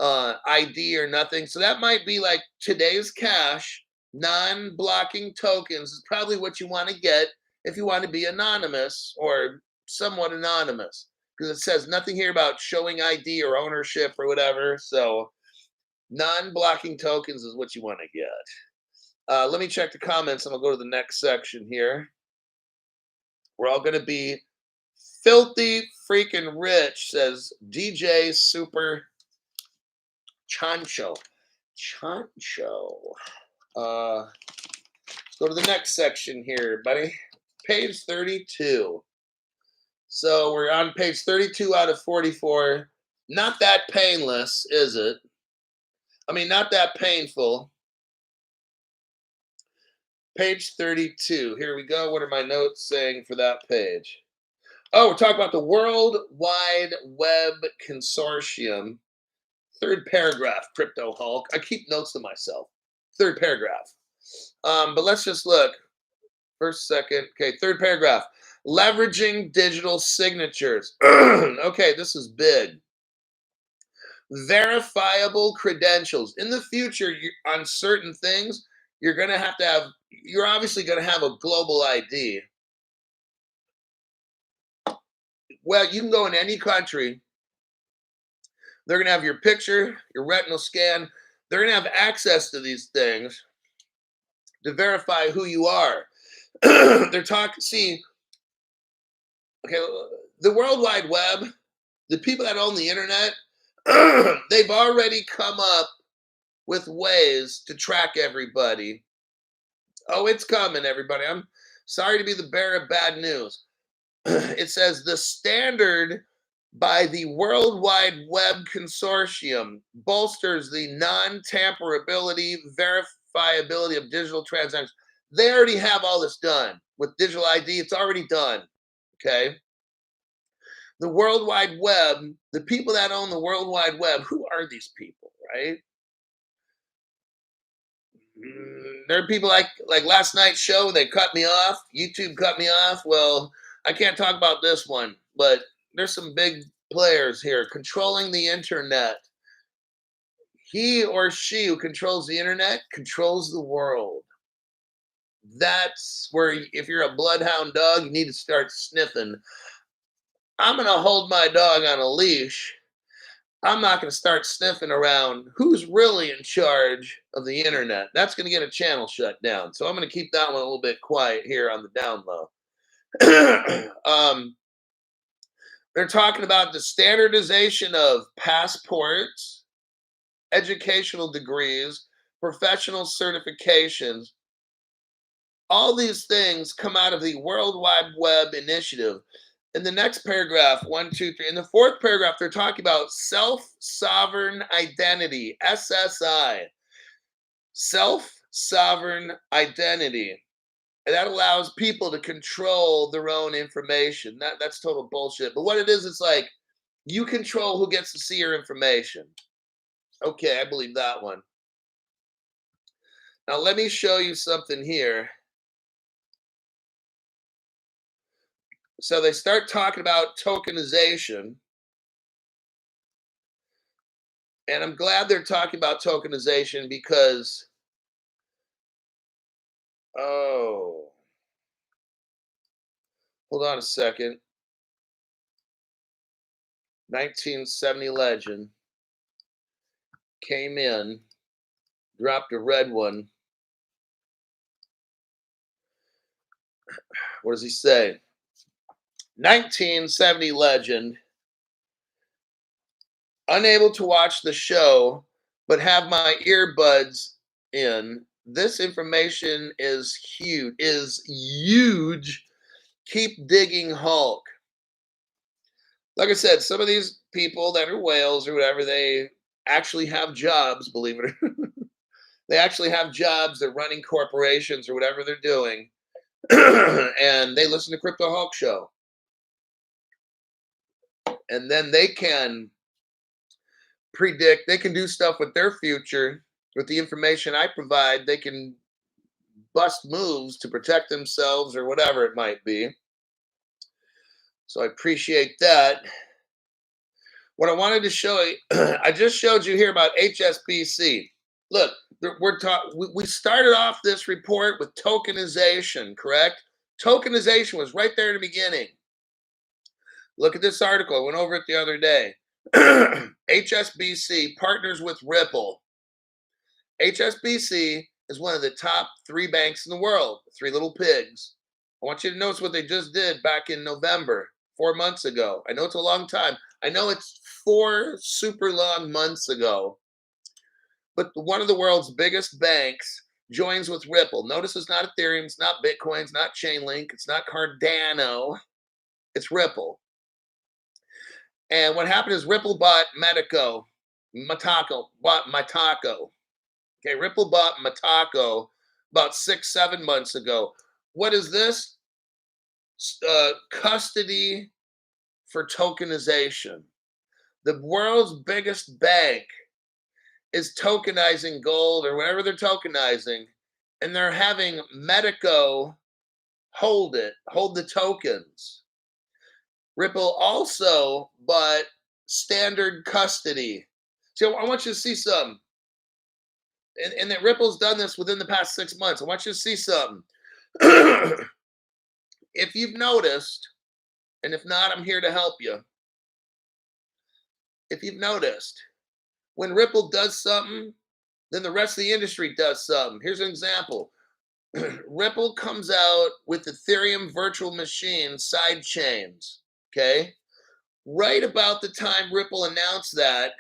A: ID or nothing. So that might be like today's cash. Non-blocking tokens is probably what you want to get if you want to be anonymous or somewhat anonymous, because it says nothing here about showing ID or ownership or whatever. So non-blocking tokens is what you want to get. Let me check the comments and I'll go to the next section here. We're all going to be filthy freaking rich, says DJ Super Chancho. Chancho. Let's go to the next section here, buddy. Page 32. So we're on page 32 out of 44. Not that painless, is it? I mean, not that painful. Page 32. Here we go. What are my notes saying for that page? Oh, we're talking about the World Wide Web Consortium. Third paragraph, Crypto Hulk. I keep notes to myself. Third paragraph. But let's just look. First, second. Okay, third paragraph. Leveraging digital signatures. Okay, this is big. Verifiable credentials. In the future, on certain things, you're obviously going to have a global ID. Well, you can go in any country. They're going to have your picture, your retinal scan. They're going to have access to these things to verify who you are. They're talking, see, okay, the World Wide Web, the people that own the internet, they've already come up with ways to track everybody. Oh, it's coming, everybody. I'm sorry to be the bearer of bad news. It says the standard by the World Wide Web Consortium bolsters the non-tamperability, verifiability of digital transactions. They already have all this done with digital ID. It's already done. Okay. The World Wide Web, the people that own the World Wide Web, who are these people, right? There are people like last night's show, they cut me off. YouTube cut me off. Well, I can't talk about this one, but there's some big players here controlling the internet. He or she who controls the internet controls the world. That's where, if you're a bloodhound dog, you need to start sniffing. I'm going to hold my dog on a leash. I'm not going to start sniffing around who's really in charge of the internet. That's going to get a channel shut down. So I'm going to keep that one a little bit quiet here on the down low. They're talking about the standardization of passports, educational degrees, professional certifications. All these things come out of the World Wide Web Initiative. In the next paragraph, 1, 2, 3. In the fourth paragraph, they're talking about self-sovereign identity, SSI. Self-sovereign identity. And that allows people to control their own information. That's total bullshit. But what it is, it's like you control who gets to see your information. Okay, I believe that one. Now, let me show you something here. So they start talking about tokenization. And I'm glad they're talking about tokenization because, oh, hold on a second. 1970 legend came in, dropped a red one. What does he say? 1970 legend, unable to watch the show, but have my earbuds in. This information is huge. Keep digging, Hulk. Like I said, some of these people that are whales or whatever, they actually have jobs, believe it or not. They actually have jobs. They're running corporations or whatever they're doing. And they listen to Crypto Hulk Show. And then they can predict, they can do stuff with their future. With the information I provide, they can bust moves to protect themselves or whatever it might be. So I appreciate that. What I wanted to show you, I just showed you here about HSBC. Look, we started off this report with tokenization, correct? Tokenization was right there in the beginning. Look at this article. I went over it the other day. HSBC partners with Ripple. HSBC is one of the top 3 banks in the world, 3 little pigs. I want you to notice what they just did back in November, 4 months ago. I know it's a long time. I know it's 4 super long months ago. But one of the world's biggest banks joins with Ripple. Notice it's not Ethereum, it's not Bitcoin, it's not Chainlink, it's not Cardano, it's Ripple. And what happened is Ripple bought Mataco. Okay, Ripple bought Mataco about 6, 7 months ago. What is this? Custody for tokenization. The world's biggest bank is tokenizing gold or whatever they're tokenizing, and they're having Medico hold the tokens. Ripple also bought standard custody. So I want you to see something. And that Ripple's done this within the past 6 months. I want you to see something. If you've noticed, and if not, I'm here to help you. If you've noticed, when Ripple does something, then the rest of the industry does something. Here's an example. Ripple comes out with Ethereum virtual machine side chains. Okay. Right about the time Ripple announced that,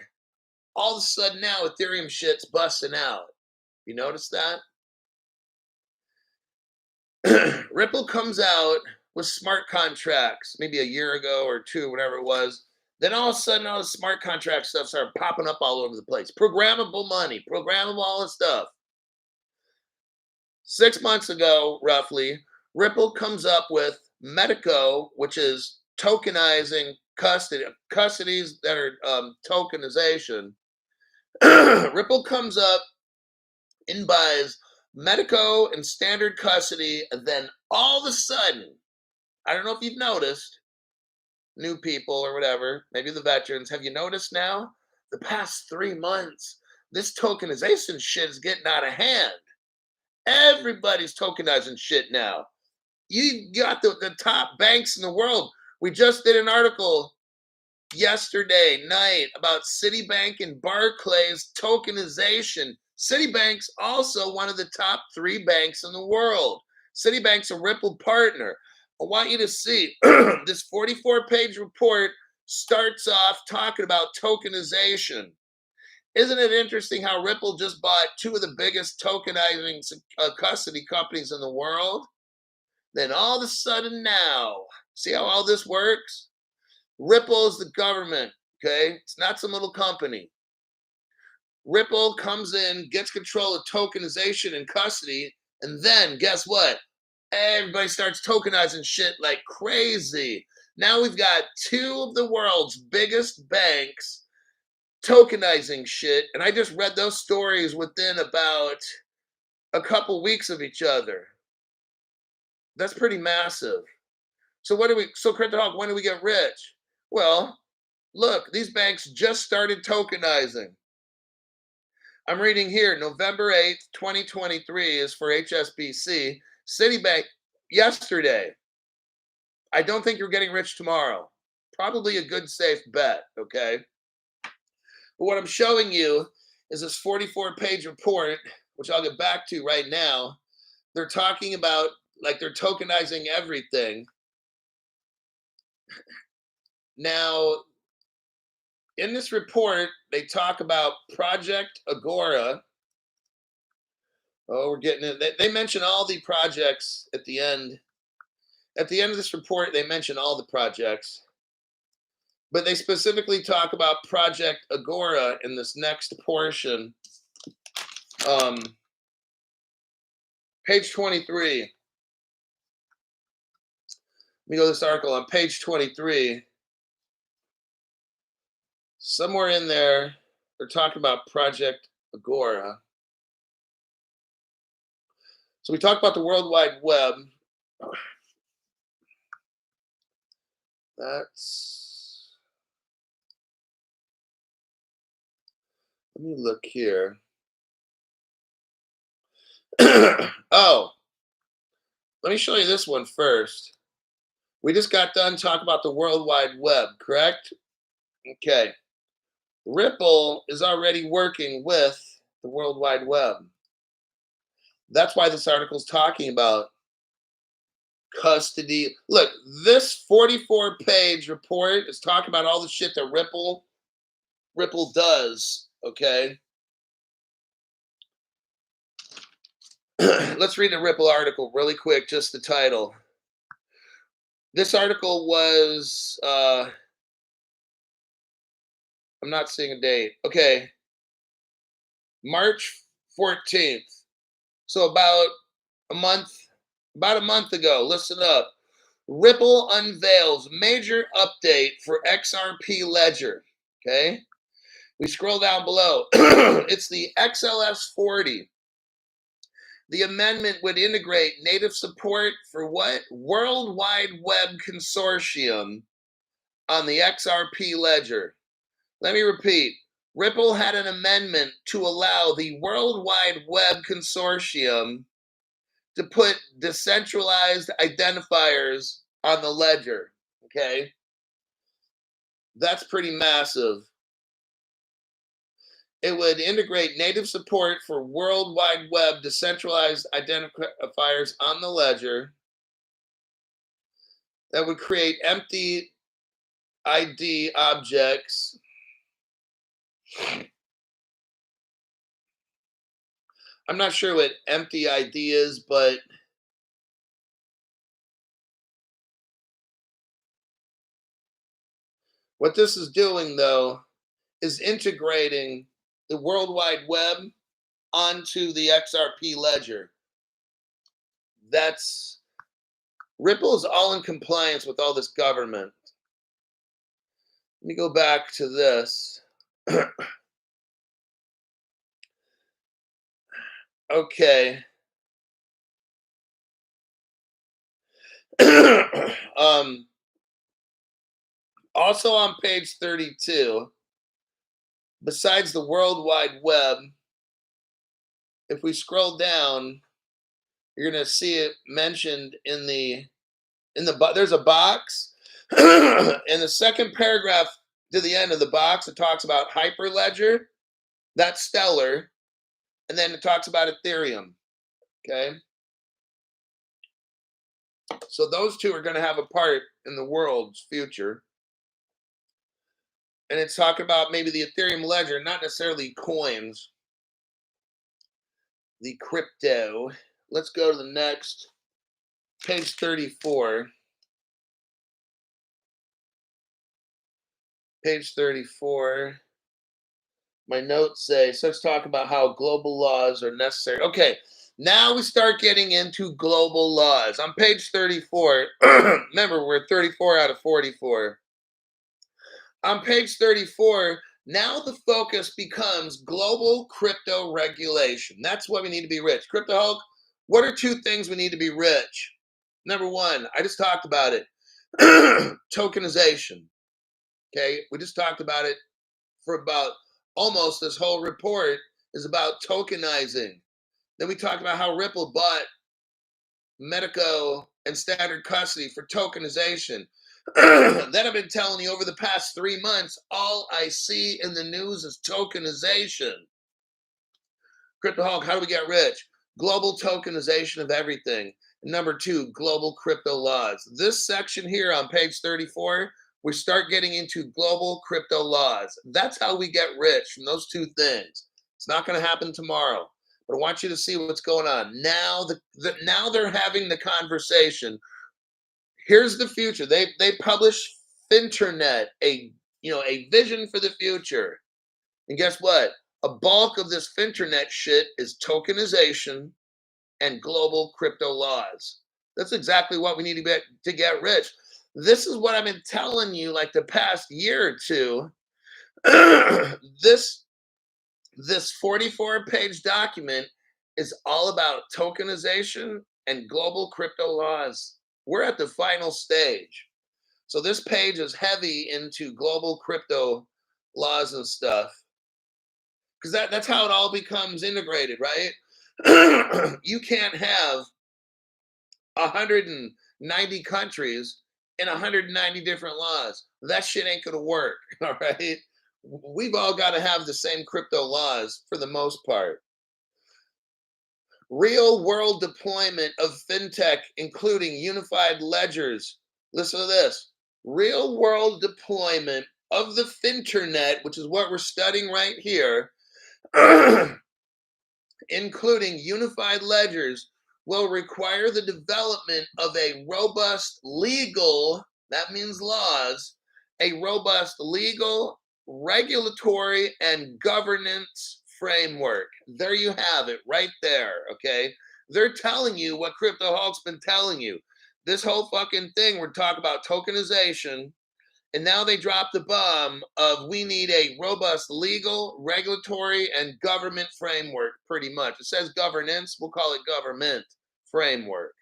A: all of a sudden now Ethereum shit's busting out. You notice that? Ripple comes out with smart contracts maybe a year ago or two, whatever it was. Then all of a sudden, all the smart contract stuff started popping up all over the place. Programmable money, programmable all this stuff. 6 months ago, roughly, Ripple comes up with Medico, which is tokenizing custodies that are tokenization. Ripple comes up and buys Medico and standard custody, and then all of a sudden, I don't know if you've noticed, new people or whatever, maybe the veterans, have you noticed now? The past 3 months, this tokenization shit is getting out of hand. Everybody's tokenizing shit now. You got the top banks in the world. We just did an article yesterday night about Citibank and Barclays tokenization. Citibank's also one of the top 3 banks in the world. Citibank's a Ripple partner. I want you to see this 44-page report starts off talking about tokenization. Isn't it interesting how Ripple just bought 2 of the biggest tokenizing custody companies in the world? Then all of a sudden now, see how all this works? Ripple is the government, okay? It's not some little company. Ripple comes in, gets control of tokenization and custody, and then guess what? Everybody starts tokenizing shit like crazy. Now we've got 2 of the world's biggest banks tokenizing shit, and I just read those stories within about a couple weeks of each other. That's pretty massive. So Crypto Hawk, when do we get rich? Well, look, these banks just started tokenizing. I'm reading here, November 8th, 2023 is for HSBC. Citibank, yesterday. I don't think you're getting rich tomorrow. Probably a good, safe bet, okay? But what I'm showing you is this 44-page report, which I'll get back to right now. They're talking about, like, they're tokenizing everything. Now, in this report, they talk about Project Agora. Oh, we're getting it. They mention all the projects at the end. At the end of this report, they mention all the projects. But they specifically talk about Project Agora in this next portion. Page 23. Let me go to this article on page 23. Somewhere in there, they're talking about Project Agora. So we talked about the World Wide Web. Let me look here. Oh, let me show you this one first. We just got done talking about the World Wide Web, correct? Okay. Ripple is already working with the World Wide Web. That's why this article is talking about custody. Look, this 44-page report is talking about all the shit that Ripple does. Okay. Let's read the Ripple article really quick, just the title. This article was, I'm not seeing a date. Okay. March 14th. So about a month ago. Listen up. Ripple unveils major update for XRP ledger. Okay. We scroll down below. It's the XLS40. The amendment would integrate native support for what? World Wide Web Consortium on the XRP ledger. Let me repeat. Ripple had an amendment to allow the World Wide Web Consortium to put decentralized identifiers on the ledger. Okay? That's pretty massive. It would integrate native support for World Wide Web decentralized identifiers on the ledger that would create empty ID objects. I'm not sure what empty ID is, but what this is doing, though, is integrating the World Wide Web onto the XRP ledger. That's Ripple is all in compliance with all this government. Let me go back to this. Okay. Also on page 32, besides the World Wide Web, if we scroll down, you're going to see it mentioned in the there's a box. In the second paragraph to the end of the box, it talks about Hyperledger, that's Stellar, and then it talks about Ethereum. Okay. So those two are going to have a part in the world's future. And it's talking about maybe the Ethereum ledger, not necessarily coins, the crypto. Let's go to the next, page 34. Page 34. My notes say, so let's talk about how global laws are necessary. Okay, now we start getting into global laws. On page 34, remember, we're 34 out of 44. On page 34, now the focus becomes global crypto regulation. That's why we need to be rich. Crypto Hulk, what are two things we need to be rich? Number one, I just talked about it. Tokenization. Okay, we just talked about it for about almost this whole report is about tokenizing. Then we talked about how Ripple bought Medico and Standard Custody for tokenization. Then I've been telling you over the past 3 months, all I see in the news is tokenization. Crypto Hulk, how do we get rich? Global tokenization of everything. And number two, global crypto laws. This section here on page 34, we start getting into global crypto laws. That's how we get rich, from those two things. It's not going to happen tomorrow, but I want you to see what's going on. Now now they're having the conversation. Here's the future. They publish Finet, a vision for the future. And guess what? A bulk of this Finet shit is tokenization and global crypto laws. That's exactly what we need to get rich. This is what I've been telling you like the past year or two. This 44-page document is all about tokenization and global crypto laws. We're at the final stage. So this page is heavy into global crypto laws and stuff. Because that's how it all becomes integrated, right? You can't have 190 countries and 190 different laws. That shit ain't gonna work, all right? We've all got to have the same crypto laws for the most part. Real world deployment of fintech, including unified ledgers. Listen to this. Real world deployment of the finternet, which is what we're studying right here, including unified ledgers, will require the development of a robust legal, that means laws, a robust legal, regulatory, and governance framework. There you have it, right there, okay? They're telling you what Crypto Hulk's been telling you. This whole fucking thing, we're talking about tokenization, and now they dropped the bomb of we need a robust legal, regulatory, and government framework, pretty much. It says governance, we'll call it government framework.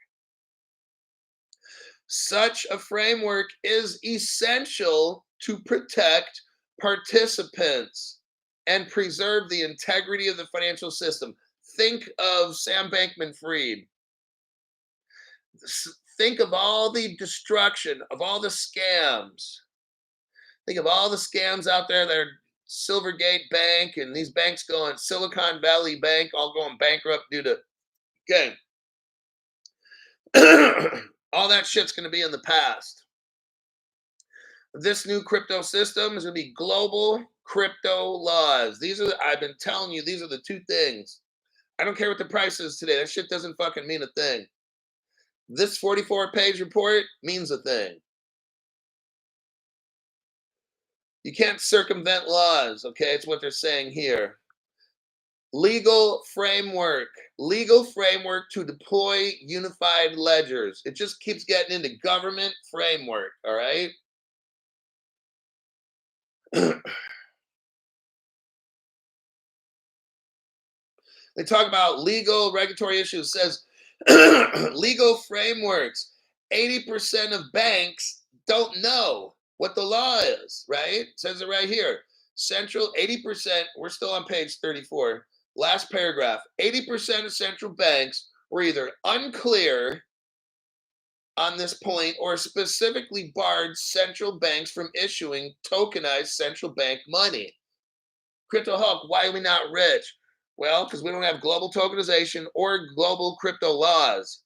A: Such a framework is essential to protect participants and preserve the integrity of the financial system. Think of Sam Bankman-Fried. Think of all the destruction, of all the scams. Think of all the scams out there that are Silvergate Bank and these banks going, Silicon Valley Bank, all going bankrupt due to, okay. All that shit's going to be in the past. This new crypto system is going to be global crypto laws. These are, I've been telling you, these are the two things. I don't care what the price is today. That shit doesn't fucking mean a thing. This 44-page report means a thing. You can't circumvent laws, okay? It's what they're saying here. Legal framework to deploy unified ledgers. It just keeps getting into government framework, all right? They talk about legal regulatory issues. It says legal frameworks. 80% of banks don't know what the law is, right? It says it right here. Central 80%, we're still on page 34. Last paragraph. 80% of central banks were either unclear on this point or specifically barred central banks from issuing tokenized central bank money. Crypto Hulk, why are we not rich? Well, because we don't have global tokenization or global crypto laws.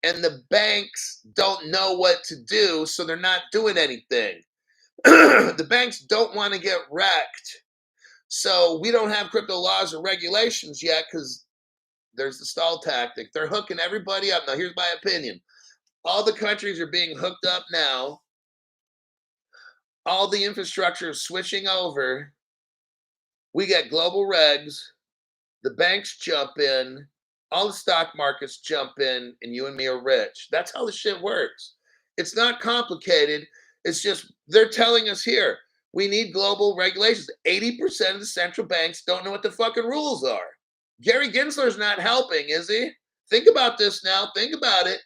A: And the banks don't know what to do, so they're not doing anything. The banks don't want to get wrecked. So we don't have crypto laws or regulations yet because there's the stall tactic. They're hooking everybody up. Now, here's my opinion. All the countries are being hooked up now. All the infrastructure is switching over. We get global regs. The banks jump in. All the stock markets jump in, and you and me are rich. That's how the shit works. It's not complicated. It's just they're telling us here, we need global regulations. 80% of the central banks don't know what the fucking rules are. Gary Gensler's not helping, is he? Think about this now. Think about it.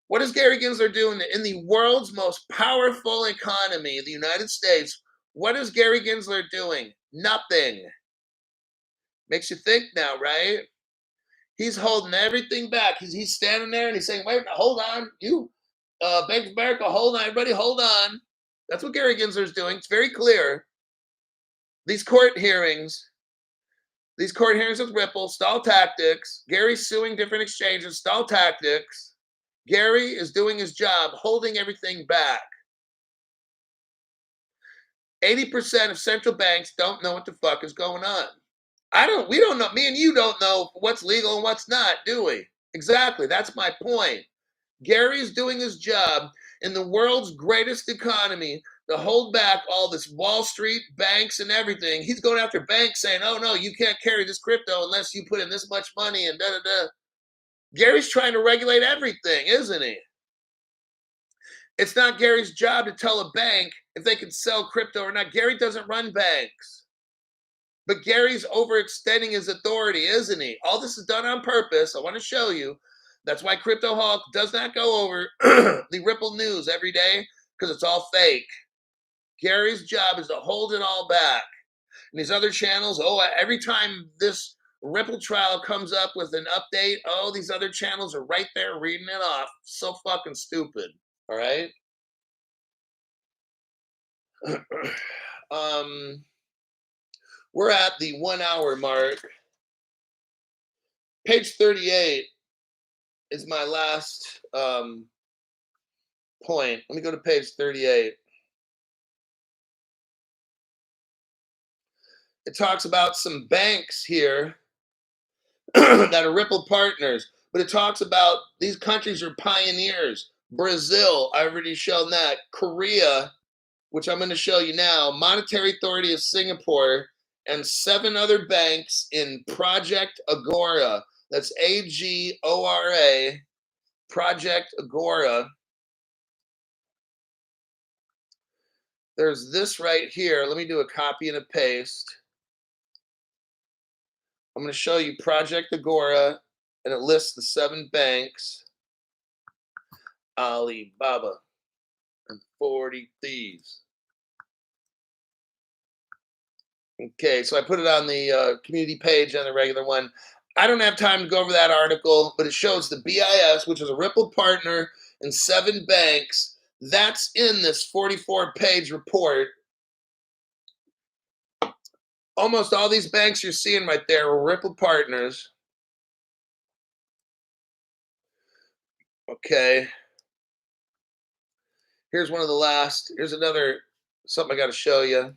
A: What is Gary Gensler doing in the world's most powerful economy, the United States? What is Gary Gensler doing? Nothing. Makes you think now, right? He's holding everything back. He's standing there and he's saying, wait, hold on. You, Bank of America, hold on. Everybody, hold on. That's what Gary Gensler's doing. It's very clear. These court hearings with Ripple, stall tactics. Gary's suing different exchanges, stall tactics. Gary is doing his job, holding everything back. 80% of central banks don't know what the fuck is going on. We don't know. Me and you don't know what's legal and what's not, do we? Exactly. That's my point. Gary's doing his job in the world's greatest economy to hold back all this Wall Street banks and everything. He's going after banks saying, oh, no, you can't carry this crypto unless you put in this much money and da-da-da. Gary's trying to regulate everything, isn't he? It's not Gary's job to tell a bank if they can sell crypto or not. Gary doesn't run banks. But Gary's overextending his authority, isn't he? All this is done on purpose. I want to show you. That's why Crypto Hulk does not go over the Ripple news every day, because it's all fake. Gary's job is to hold it all back. And these other channels, every time this Ripple trial comes up with an update, these other channels are right there reading it off. So fucking stupid. All right? We're at the 1 hour mark. Page 38 is my last point. Let me go to page 38. It talks about some banks here that are Ripple partners, but it talks about these countries are pioneers. Brazil, I already shown that. Korea, which I'm going to show you now. Monetary Authority of Singapore, and 7 other banks in Project Agora. That's Agora, Project Agora. There's this right here. Let me do a copy and a paste. I'm going to show you Project Agora, and it lists the 7 banks. Alibaba and 40 thieves. Okay, so I put it on the community page and the regular one. I don't have time to go over that article, but it shows the BIS, which is a Ripple partner, and 7 banks. That's in this 44-page report. Almost all these banks you're seeing right there are Ripple partners. Okay. Here's one of the last. Here's another, something I got to show you.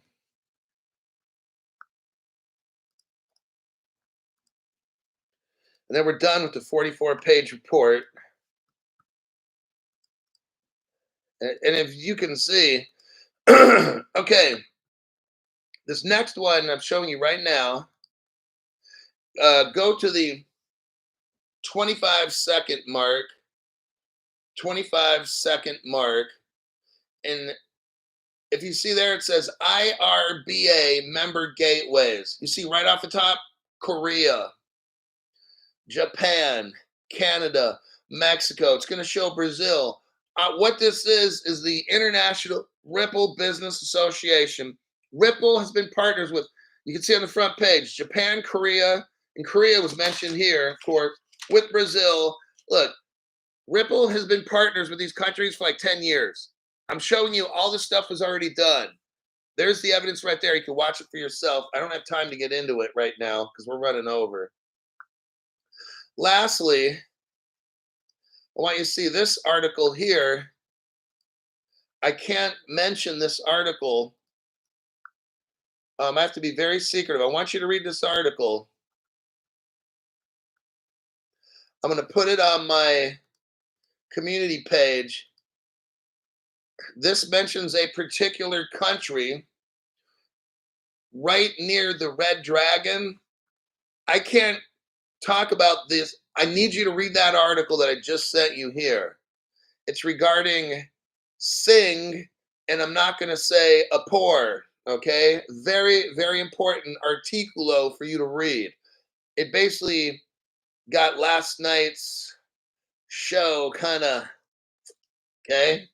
A: And then we're done with the 44-page report. And if you can see, okay, this next one I'm showing you right now, go to the 25-second mark, 25-second mark, and if you see there, it says IRBA member gateways. You see right off the top, Korea, Japan, Canada, Mexico. It's going to show Brazil. What this is the International Ripple Business Association. Ripple has been partners with, you can see on the front page, Japan, Korea, and Korea was mentioned here, of course, with Brazil. Look, Ripple has been partners with these countries for like 10 years. I'm showing you all this stuff was already done. There's the evidence right there. You can watch it for yourself. I don't have time to get into it right now because we're running over. Lastly, I want you to see this article here. I can't mention this article. I have to be very secretive. I want you to read this article. I'm going to put it on my community page. This mentions a particular country right near the Red Dragon. I can't talk about this. I need you to read that article that I just sent you here. It's regarding Sing, and I'm not going to say a poor, okay? Very, very important articulo for you to read. It basically got last night's show kind of, okay?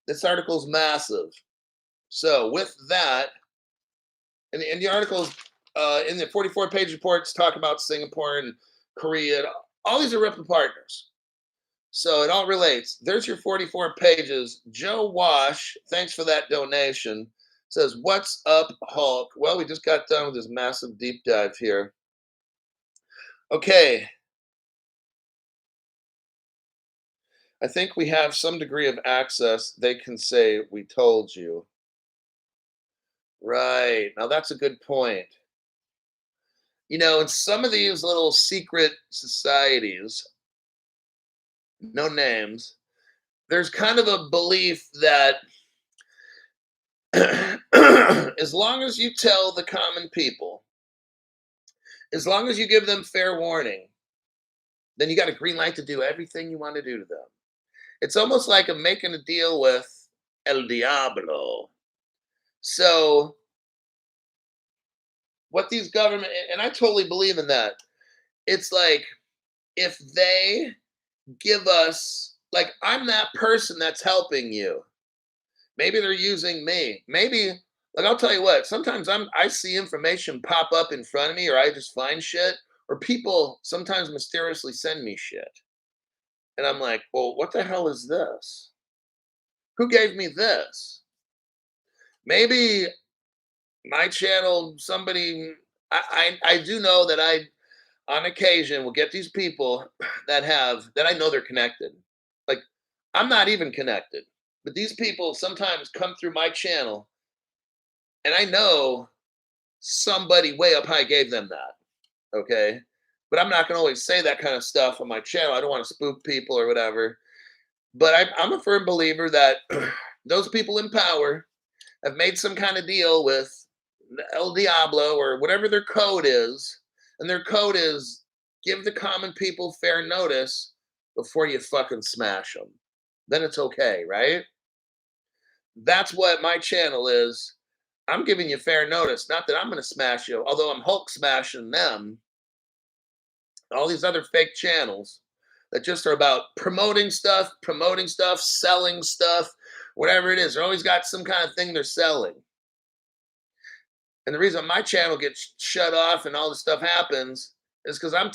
A: This article's massive. So with that, and the articles in the 44-page reports talk about Singapore and Korea. All these are Ripple partners. So it all relates. There's your 44 pages. Joe Wash, thanks for that donation, says, "What's up, Hulk?" Well, we just got done with this massive deep dive here. Okay. I think we have some degree of access. They can say, "We told you." Right. Now that's a good point. You know, in some of these little secret societies, no names, there's kind of a belief that as long as you tell the common people, as long as you give them fair warning, then you got a green light to do everything you want to do to them. It's almost like I'm making a deal with El Diablo. So what these government, and I totally believe in that. It's like if they give us, like, I'm that person that's helping you. Maybe they're using me. Maybe, like, I'll tell you what, sometimes I see information pop up in front of me, or I just find shit, or people sometimes mysteriously send me shit. And I'm like, well, what the hell is this? Who gave me this? Maybe my channel, somebody, I do know that on occasion will get these people that I know they're connected. Like, I'm not even connected, but these people sometimes come through my channel, and I know somebody way up high gave them that. Okay. But I'm not going to always say that kind of stuff on my channel. I don't want to spook people or whatever. But I'm a firm believer that those people in power have made some kind of deal with El Diablo or whatever their code is. And their code is give the common people fair notice before you fucking smash them. Then it's okay, right? That's what my channel is. I'm giving you fair notice. Not that I'm going to smash you, although I'm Hulk smashing them. All these other fake channels that just are about promoting stuff, selling stuff, whatever it is. They're always got some kind of thing they're selling. And the reason my channel gets shut off and all this stuff happens is because I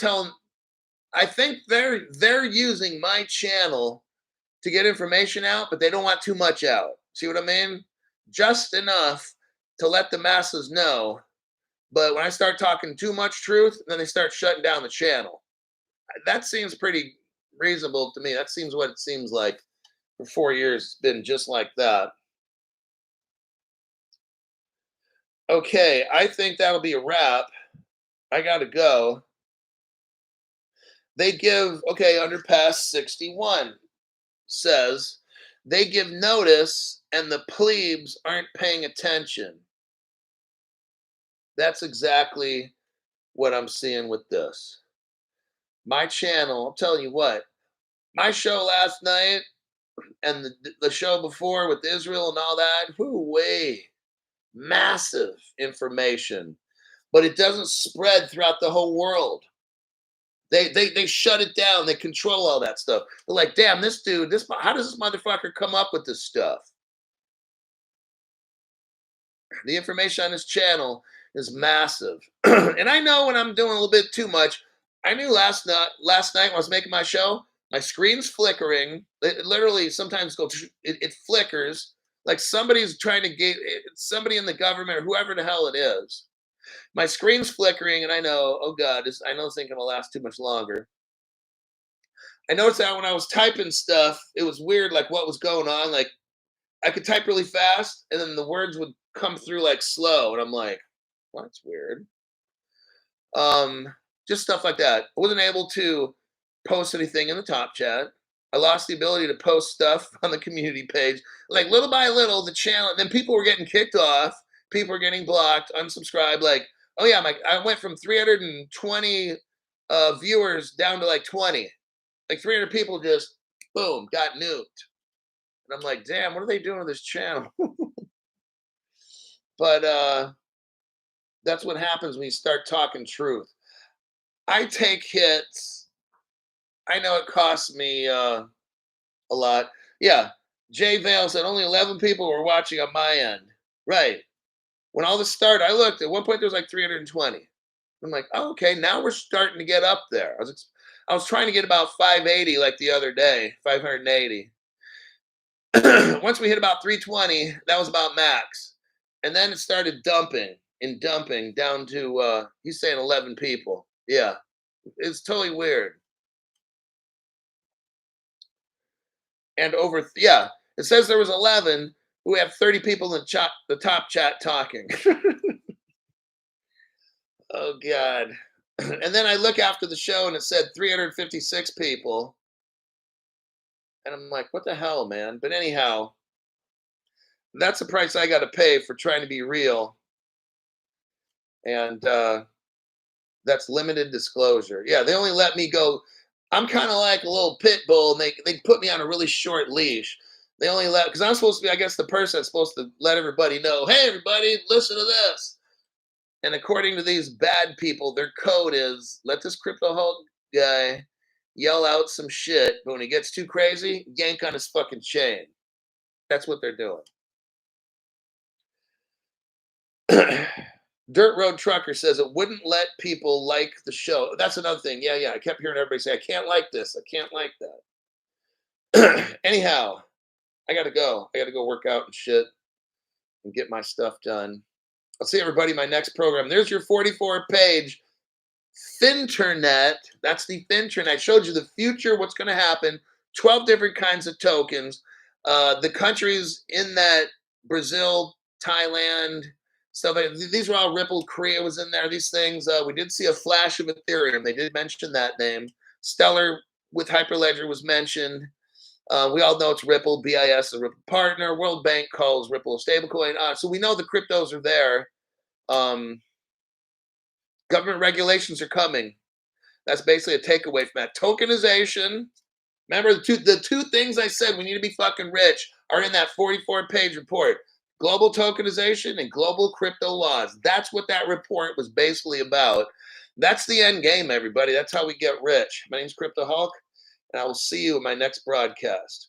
A: think they're using my channel to get information out, but they don't want too much out. See what I mean? Just enough to let the masses know. But when I start talking too much truth, then they start shutting down the channel. That seems pretty reasonable to me. That seems what it seems like. For 4 years, it's been just like that. Okay, I think that'll be a wrap. I gotta go. They give, okay, Underpass 61 says they give notice and the plebes aren't paying attention. That's exactly what I'm seeing with this. My channel, I'm telling you what, my show last night and the show before with Israel and all that, way massive information, but it doesn't spread throughout the whole world. They shut it down. They control all that stuff. They're like, damn, this dude, how does this motherfucker come up with this stuff? The information on this channel is massive. And I know when I'm doing a little bit too much. I knew last night when I was making my show, my screen's flickering. It literally sometimes goes, it flickers. Like somebody's trying to get somebody in the government or whoever the hell it is. My screen's flickering, and I know, oh God, I know this ain't gonna last too much longer. I noticed that when I was typing stuff, it was weird, like what was going on. Like I could type really fast, and then the words would come through like slow, and I'm like, well, that's weird. Just stuff like that. I wasn't able to post anything in the top chat. I lost the ability to post stuff on the community page. Like little by little, the channel. Then people were getting kicked off. People were getting blocked, unsubscribed. Like, oh yeah, I went from 320 viewers down to like 20. Like 300 people just boom got nuked. And I'm like, damn, what are they doing to this channel? But that's what happens when you start talking truth. I take hits. I know it costs me a lot. Yeah, Jay Vale said only 11 people were watching on my end. Right. When all this started, I looked. At one point, there was like 320. I'm like, oh, okay, now we're starting to get up there. I was trying to get about 580 like the other day, 580. Once we hit about 320, that was about max. And then it started dumping down to, he's saying 11 people. Yeah, it's totally weird. And it says there was 11. We have 30 people in the top chat talking. Oh, God. And then I look after the show and it said 356 people. And I'm like, what the hell, man? But anyhow, that's the price I got to pay for trying to be real. And that's limited disclosure. Yeah, they only let me go. I'm kind of like a little pit bull, and they put me on a really short leash. They only let, because I'm supposed to be, I guess, the person that's supposed to let everybody know, hey, everybody, listen to this. And according to these bad people, their code is let this crypto Hulk guy yell out some shit, but when he gets too crazy, yank on his fucking chain. That's what they're doing. Dirt Road Trucker says it wouldn't let people like the show. That's another thing. Yeah. I kept hearing everybody say, I can't like this. I can't like that. Anyhow, I got to go. I got to go work out and shit and get my stuff done. I'll see everybody in my next program. There's your 44 page Finternet, that's the Finternet. I showed you the future, what's going to happen, 12 different kinds of tokens. The countries in that, Brazil, Thailand, stuff like these were all Ripple. Korea was in there. These things, we did see a flash of Ethereum. They did mention that name. Stellar with Hyperledger was mentioned. We all know it's Ripple. BIS is a Ripple partner. World Bank calls Ripple a stablecoin. So we know the cryptos are there. Government regulations are coming. That's basically a takeaway from that. Tokenization. Remember, the two things I said we need to be fucking rich are in that 44-page report. Global tokenization and global crypto laws. That's what that report was basically about. That's the end game, everybody. That's how we get rich. My name's Crypto Hulk, and I will see you in my next broadcast.